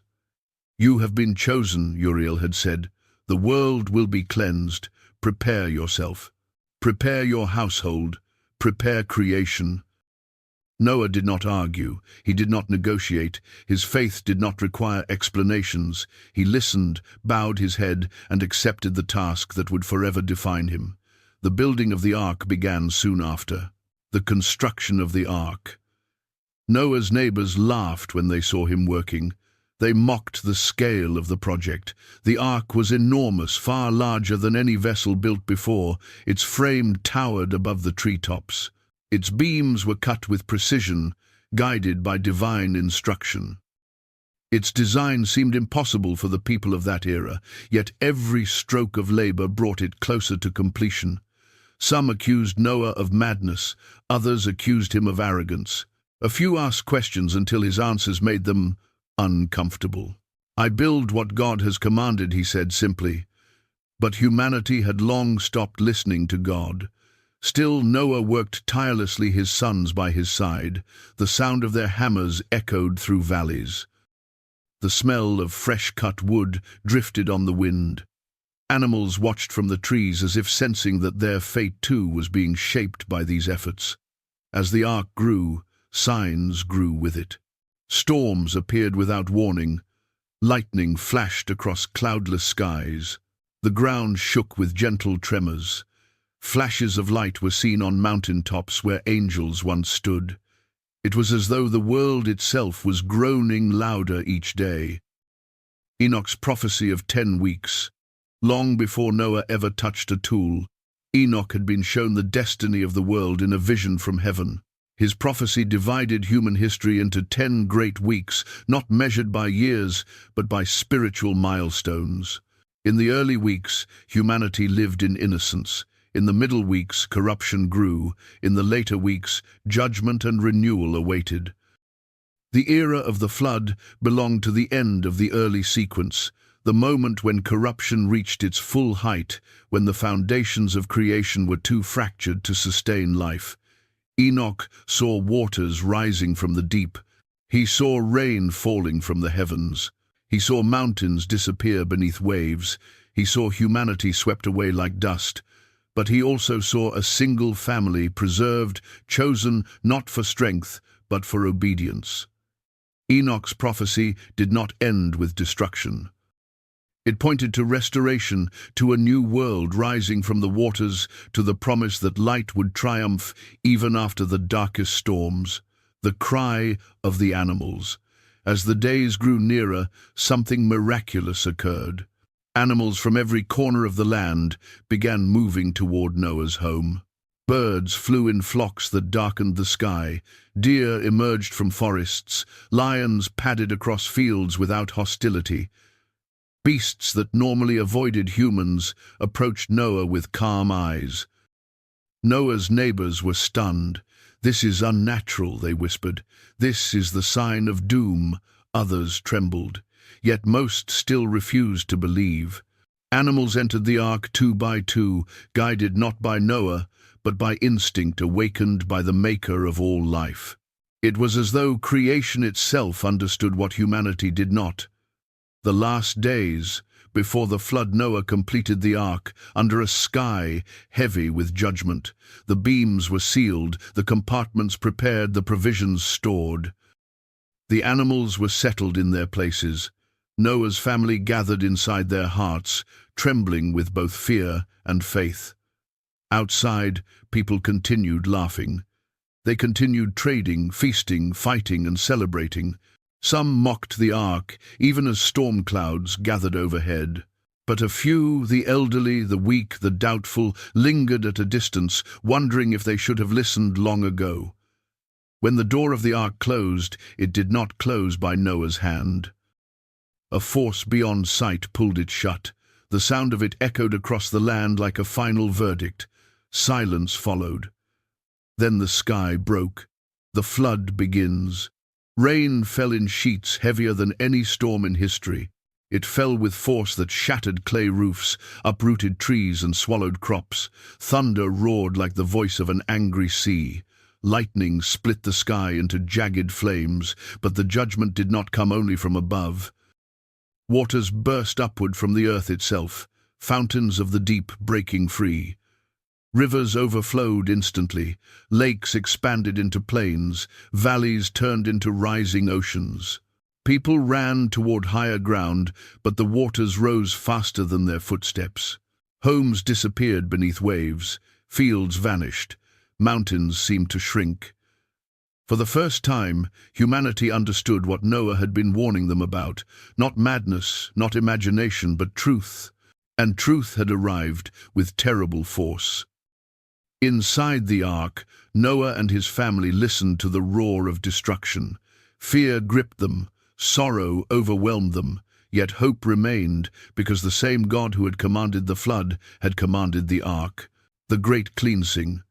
"You have been chosen," Uriel had said. "The world will be cleansed. Prepare yourself. Prepare your household. Prepare creation." Noah did not argue. He did not negotiate. His faith did not require explanations. He listened, bowed his head, and accepted the task that would forever define him. The building of the ark began soon after. The construction of the ark. Noah's neighbors laughed when they saw him working. They mocked the scale of the project. The ark was enormous, far larger than any vessel built before. Its frame towered above the treetops. Its beams were cut with precision, guided by divine instruction. Its design seemed impossible for the people of that era, yet every stroke of labor brought it closer to completion. Some accused Noah of madness, others accused him of arrogance. A few asked questions until his answers made them uncomfortable. "I build what God has commanded," he said simply. But humanity had long stopped listening to God. Still, Noah worked tirelessly, his sons by his side. The sound of their hammers echoed through valleys. The smell of fresh-cut wood drifted on the wind. Animals watched from the trees as if sensing that their fate too was being shaped by these efforts. As the ark grew, signs grew with it. Storms appeared without warning. Lightning flashed across cloudless skies. The ground shook with gentle tremors. Flashes of light were seen on mountain tops where angels once stood. It was as though the world itself was groaning louder each day. Enoch's prophecy of 10 weeks. Long before Noah ever touched a tool, Enoch had been shown the destiny of the world in a vision from heaven. His prophecy divided human history into 10 great weeks, not measured by years, but by spiritual milestones. In the early weeks, humanity lived in innocence. In the middle weeks, corruption grew. In the later weeks, judgment and renewal awaited. The era of the flood belonged to the end of the early sequence, the moment when corruption reached its full height, when the foundations of creation were too fractured to sustain life. Enoch saw waters rising from the deep. He saw rain falling from the heavens. He saw mountains disappear beneath waves. He saw humanity swept away like dust. But he also saw a single family preserved, chosen not for strength, but for obedience. Enoch's prophecy did not end with destruction. It pointed to restoration, to a new world rising from the waters, to the promise that light would triumph even after the darkest storms. The cry of the animals. As the days grew nearer, something miraculous occurred. Animals from every corner of the land began moving toward Noah's home. Birds flew in flocks that darkened the sky. Deer emerged from forests. Lions padded across fields without hostility. Beasts that normally avoided humans approached Noah with calm eyes. Noah's neighbors were stunned. "This is unnatural," they whispered. "This is the sign of doom." Others trembled. Yet most still refused to believe. Animals entered the ark 2 by 2, guided not by Noah, but by instinct awakened by the maker of all life. It was as though creation itself understood what humanity did not. The last days, before the flood, Noah completed the ark under a sky heavy with judgment. The beams were sealed, the compartments prepared, the provisions stored. The animals were settled in their places. Noah's family gathered inside their hearts, trembling with both fear and faith. Outside, people continued laughing. They continued trading, feasting, fighting, and celebrating. Some mocked the ark, even as storm clouds gathered overhead. But a few, the elderly, the weak, the doubtful, lingered at a distance, wondering if they should have listened long ago. When the door of the ark closed, it did not close by Noah's hand. A force beyond sight pulled it shut. The sound of it echoed across the land like a final verdict. Silence followed. Then the sky broke. The flood begins. Rain fell in sheets heavier than any storm in history. It fell with force that shattered clay roofs, uprooted trees, and swallowed crops. Thunder roared like the voice of an angry sea. Lightning split the sky into jagged flames, but the judgment did not come only from above. Waters burst upward from the earth itself, fountains of the deep breaking free. Rivers overflowed instantly, lakes expanded into plains, valleys turned into rising oceans. People ran toward higher ground, but the waters rose faster than their footsteps. Homes disappeared beneath waves, fields vanished, mountains seemed to shrink. For the first time, humanity understood what Noah had been warning them about, not madness, not imagination, but truth. And truth had arrived with terrible force. Inside the ark, Noah and his family listened to the roar of destruction. Fear gripped them, sorrow overwhelmed them, yet hope remained because the same God who had commanded the flood had commanded the ark, the great cleansing.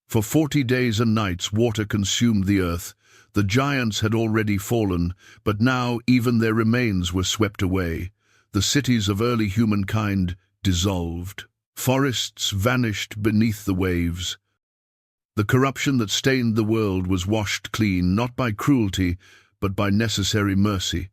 For 40 days and nights water consumed the earth. The giants had already fallen, but now even their remains were swept away. The cities of early humankind dissolved. Forests vanished beneath the waves. The corruption that stained the world was washed clean, not by cruelty, but by necessary mercy.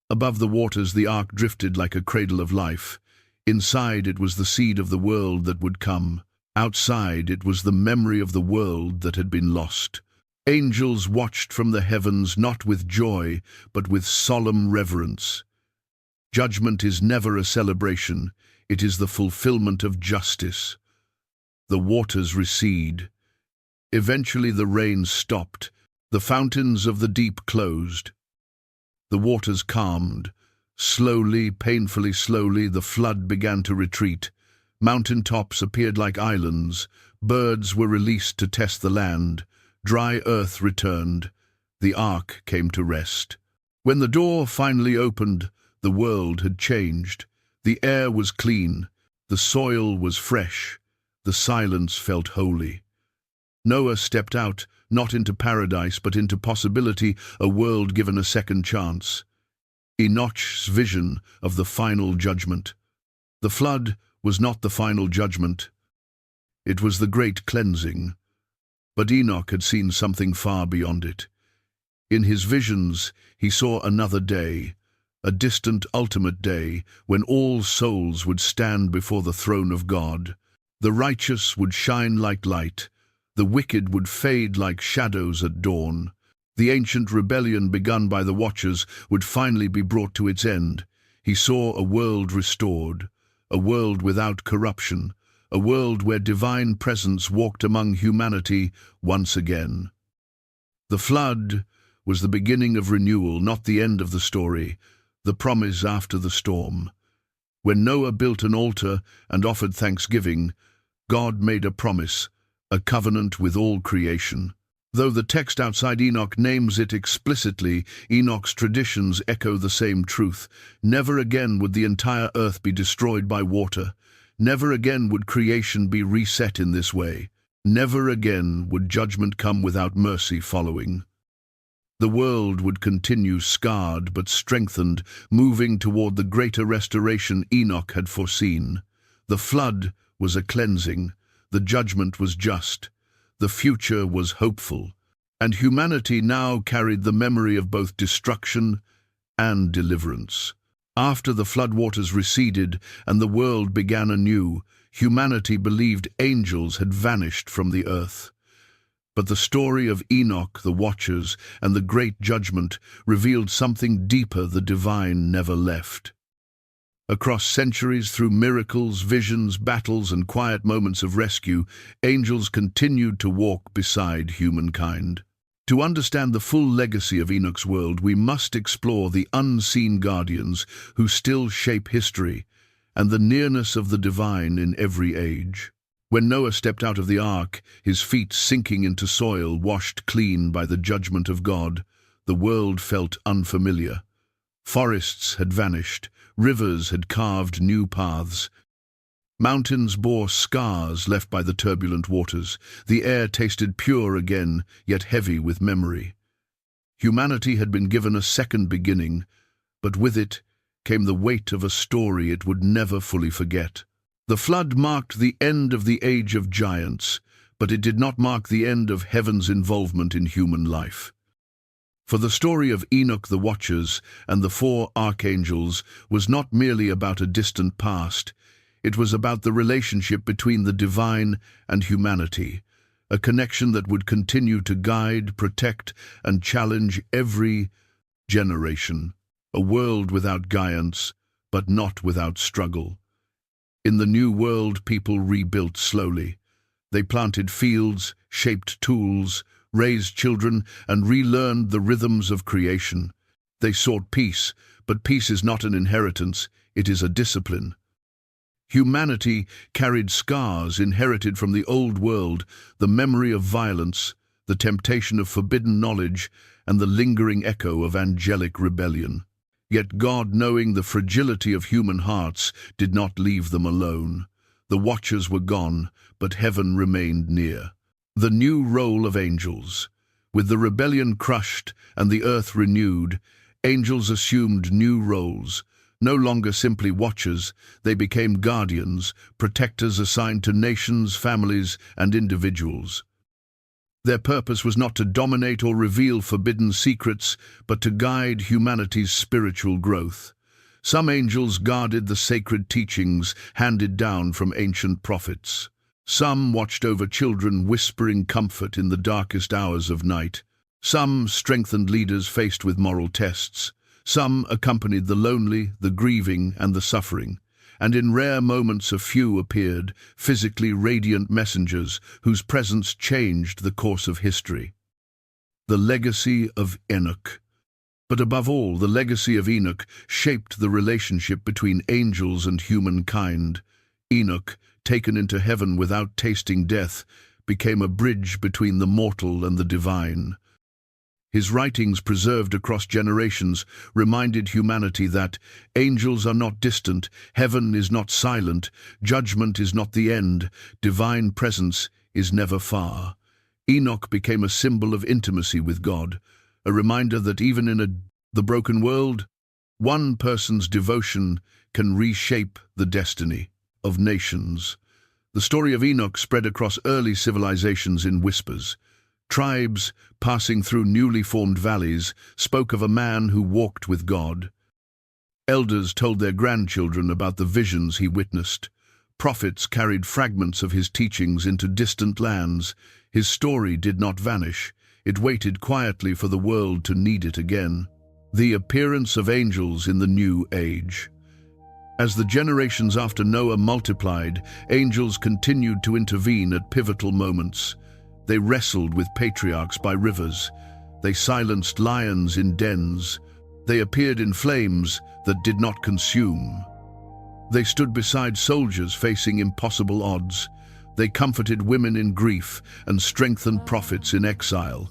Above the waters, the ark drifted like a cradle of life. Inside it was the seed of the world that would come. Outside it was the memory of the world that had been lost. Angels watched from the heavens not with joy, but with solemn reverence. Judgment is never a celebration, it is the fulfillment of justice. The waters recede. Eventually the rain stopped, the fountains of the deep closed. The waters calmed. Slowly, painfully slowly, the flood began to retreat. Mountain tops appeared like islands. Birds were released to test the land. Dry earth returned. The ark came to rest. When the door finally opened, the world had changed. The air was clean. The soil was fresh. The silence felt holy. Noah stepped out, not into paradise, but into possibility, a world given a second chance. Enoch's vision of the final judgment. The flood was not the final judgment. It was the great cleansing. But Enoch had seen something far beyond it. In his visions, he saw another day, a distant ultimate day, when all souls would stand before the throne of God. The righteous would shine like light. The wicked would fade like shadows at dawn. The ancient rebellion begun by the Watchers would finally be brought to its end. He saw a world restored, a world without corruption, a world where divine presence walked among humanity once again. The flood was the beginning of renewal, not the end of the story, the promise after the storm. When Noah built an altar and offered thanksgiving, God made a promise, a covenant with all creation. Though the text outside Enoch names it explicitly, Enoch's traditions echo the same truth. Never again would the entire earth be destroyed by water. Never again would creation be reset in this way. Never again would judgment come without mercy following. The world would continue scarred but strengthened, moving toward the greater restoration Enoch had foreseen. The flood was a cleansing. The judgment was just. The future was hopeful. And humanity now carried the memory of both destruction and deliverance. After the floodwaters receded and the world began anew, humanity believed angels had vanished from the earth. But the story of Enoch, the Watchers, and the Great Judgment revealed something deeper the divine never left. Across centuries, through miracles, visions, battles, and quiet moments of rescue, angels continued to walk beside humankind. To understand the full legacy of Enoch's world, we must explore the unseen guardians who still shape history, and the nearness of the divine in every age. When Noah stepped out of the ark, his feet sinking into soil washed clean by the judgment of God, the world felt unfamiliar. Forests had vanished, rivers had carved new paths. Mountains bore scars left by the turbulent waters. The air tasted pure again, yet heavy with memory. Humanity had been given a second beginning, but with it came the weight of a story it would never fully forget. The flood marked the end of the age of giants, but it did not mark the end of heaven's involvement in human life. For the story of Enoch, the Watchers, and the four archangels was not merely about a distant past. It was about the relationship between the divine and humanity, a connection that would continue to guide, protect, and challenge every generation. A world without giants, but not without struggle. In the new world, people rebuilt slowly. They planted fields, shaped tools, raised children, and relearned the rhythms of creation. They sought peace, but peace is not an inheritance, it is a discipline. Humanity carried scars inherited from the old world, the memory of violence, the temptation of forbidden knowledge, and the lingering echo of angelic rebellion. Yet God, knowing the fragility of human hearts, did not leave them alone. The Watchers were gone, but heaven remained near. The new role of angels. With the rebellion crushed and the earth renewed, angels assumed new roles. No longer simply watchers, they became guardians, protectors assigned to nations, families, and individuals. Their purpose was not to dominate or reveal forbidden secrets, but to guide humanity's spiritual growth. Some angels guarded the sacred teachings handed down from ancient prophets. Some watched over children, whispering comfort in the darkest hours of night. Some strengthened leaders faced with moral tests. Some accompanied the lonely, the grieving, and the suffering. And in rare moments a few appeared, physically radiant messengers whose presence changed the course of history. The legacy of Enoch. But above all, the legacy of Enoch shaped the relationship between angels and humankind. Enoch, taken into heaven without tasting death, became a bridge between the mortal and the divine. His writings, preserved across generations, reminded humanity that angels are not distant, heaven is not silent, judgment is not the end, divine presence is never far. Enoch became a symbol of intimacy with God, a reminder that even in the broken world, one person's devotion can reshape the destiny of nations. The story of Enoch spread across early civilizations in whispers. Tribes, passing through newly formed valleys, spoke of a man who walked with God. Elders told their grandchildren about the visions he witnessed. Prophets carried fragments of his teachings into distant lands. His story did not vanish. It waited quietly for the world to need it again. The appearance of angels in the new age. As the generations after Noah multiplied, angels continued to intervene at pivotal moments. They wrestled with patriarchs by rivers. They silenced lions in dens. They appeared in flames that did not consume. They stood beside soldiers facing impossible odds. They comforted women in grief and strengthened prophets in exile.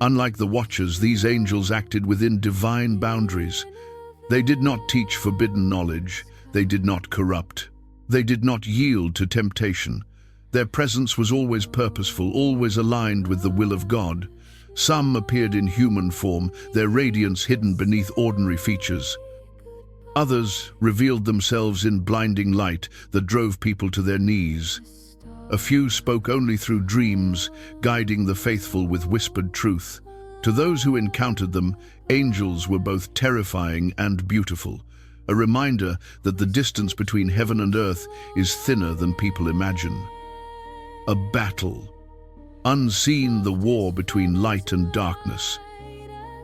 Unlike the Watchers, these angels acted within divine boundaries. They did not teach forbidden knowledge. They did not corrupt. They did not yield to temptation. Their presence was always purposeful, always aligned with the will of God. Some appeared in human form, their radiance hidden beneath ordinary features. Others revealed themselves in blinding light that drove people to their knees. A few spoke only through dreams, guiding the faithful with whispered truth. To those who encountered them, angels were both terrifying and beautiful, a reminder that the distance between heaven and earth is thinner than people imagine. A battle. Unseen, the war between light and darkness.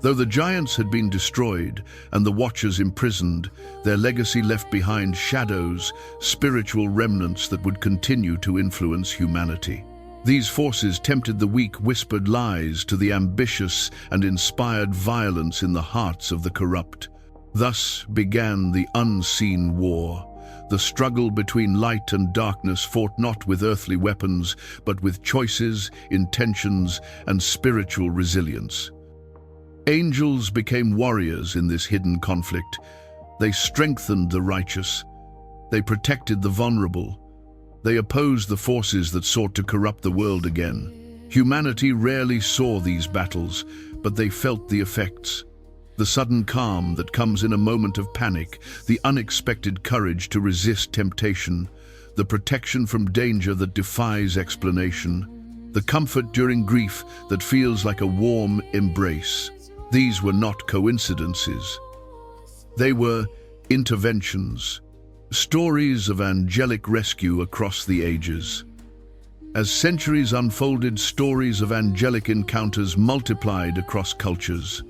Though the giants had been destroyed and the Watchers imprisoned, their legacy left behind shadows, spiritual remnants that would continue to influence humanity. These forces tempted the weak, whispered lies to the ambitious, and inspired violence in the hearts of the corrupt. Thus began the unseen war. The struggle between light and darkness fought not with earthly weapons, but with choices, intentions, and spiritual resilience. Angels became warriors in this hidden conflict. They strengthened the righteous. They protected the vulnerable. They opposed the forces that sought to corrupt the world again. Humanity rarely saw these battles, but they felt the effects. The sudden calm that comes in a moment of panic, the unexpected courage to resist temptation, the protection from danger that defies explanation, the comfort during grief that feels like a warm embrace. These were not coincidences. They were interventions, stories of angelic rescue across the ages. As centuries unfolded, stories of angelic encounters multiplied across cultures.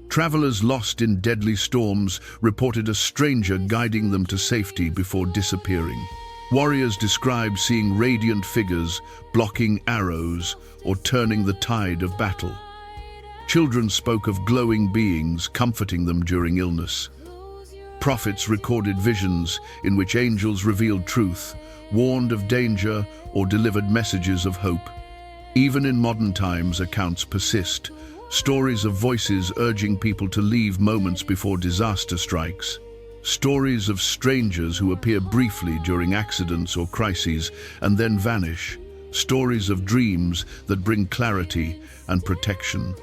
Travelers lost in deadly storms reported a stranger guiding them to safety before disappearing. Warriors described seeing radiant figures blocking arrows or turning the tide of battle. Children spoke of glowing beings comforting them during illness. Prophets recorded visions in which angels revealed truth, warned of danger, or delivered messages of hope. Even in modern times, accounts persist. Stories of voices urging people to leave moments before disaster strikes. Stories of strangers who appear briefly during accidents or crises and then vanish. Stories of dreams that bring clarity and protection.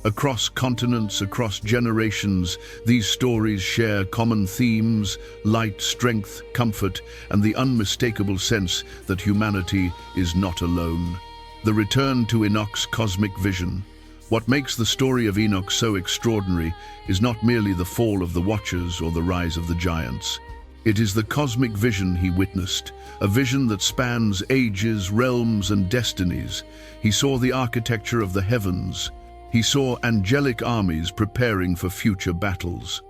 Across continents, across generations, these stories share common themes: light, strength, comfort, and the unmistakable sense that humanity is not alone. The return to Enoch's cosmic vision. What makes the story of Enoch so extraordinary is not merely the fall of the Watchers or the rise of the giants. It is the cosmic vision he witnessed, a vision that spans ages, realms, and destinies. He saw the architecture of the heavens. He saw angelic armies preparing for future battles.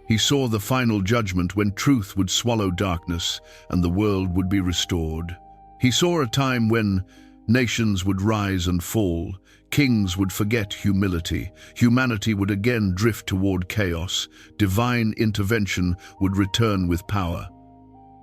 He saw the final judgment when truth would swallow darkness and the world would be restored. He saw a time when nations would rise and fall, kings would forget humility, humanity would again drift toward chaos, divine intervention would return with power.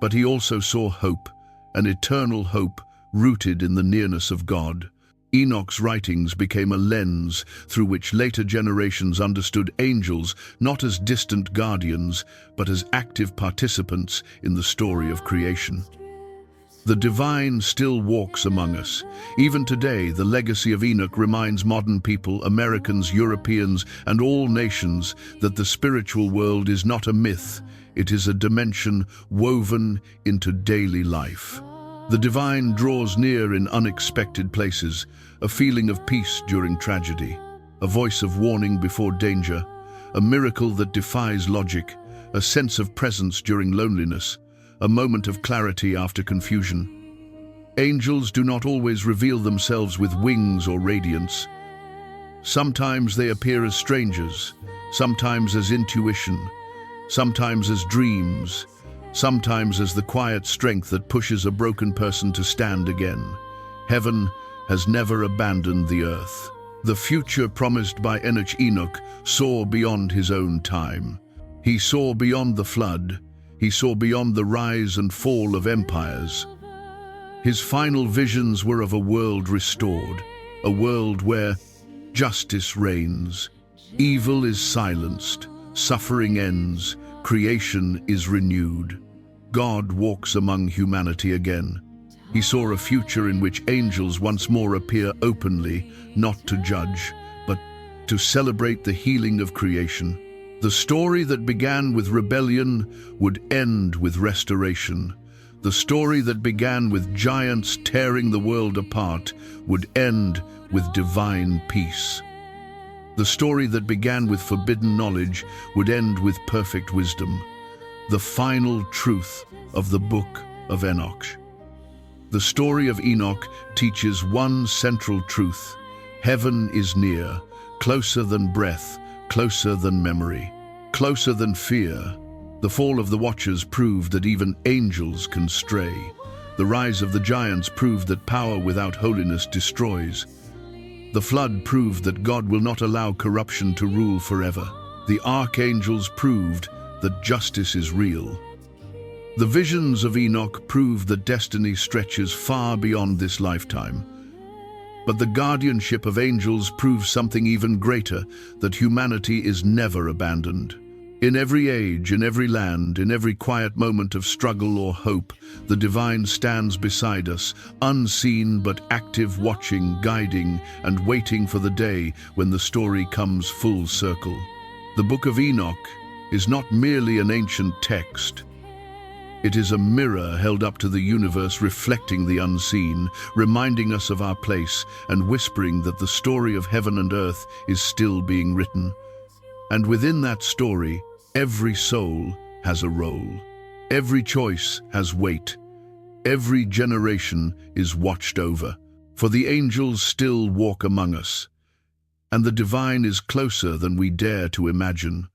But he also saw hope, an eternal hope rooted in the nearness of God. Enoch's writings became a lens through which later generations understood angels not as distant guardians, but as active participants in the story of creation. The divine still walks among us. Even today, the legacy of Enoch reminds modern people, Americans, Europeans, and all nations that the spiritual world is not a myth, it is a dimension woven into daily life. The divine draws near in unexpected places, a feeling of peace during tragedy, a voice of warning before danger, a miracle that defies logic, a sense of presence during loneliness, a moment of clarity after confusion. Angels do not always reveal themselves with wings or radiance. Sometimes they appear as strangers, sometimes as intuition, sometimes as dreams, sometimes as the quiet strength that pushes a broken person to stand again. Heaven has never abandoned the earth. The future promised by Enoch saw beyond his own time. He saw beyond the flood. He saw beyond the rise and fall of empires. His final visions were of a world restored, a world where justice reigns, evil is silenced, suffering ends, creation is renewed. God walks among humanity again. He saw a future in which angels once more appear openly, not to judge, but to celebrate the healing of creation. The story that began with rebellion would end with restoration. The story that began with giants tearing the world apart would end with divine peace. The story that began with forbidden knowledge would end with perfect wisdom. The final truth of the Book of Enoch. The story of Enoch teaches one central truth. Heaven is near, closer than breath, closer than memory, closer than fear. The fall of the Watchers proved that even angels can stray. The rise of the giants proved that power without holiness destroys. The flood proved that God will not allow corruption to rule forever. The archangels proved that justice is real. The visions of Enoch proved that destiny stretches far beyond this lifetime. But the guardianship of angels proves something even greater, that humanity is never abandoned. In every age, in every land, in every quiet moment of struggle or hope, the divine stands beside us, unseen but active, watching, guiding, and waiting for the day when the story comes full circle. The Book of Enoch is not merely an ancient text. It is a mirror held up to the universe, reflecting the unseen, reminding us of our place and whispering that the story of heaven and earth is still being written. And within that story, every soul has a role. Every choice has weight. Every generation is watched over. For the angels still walk among us, and the divine is closer than we dare to imagine.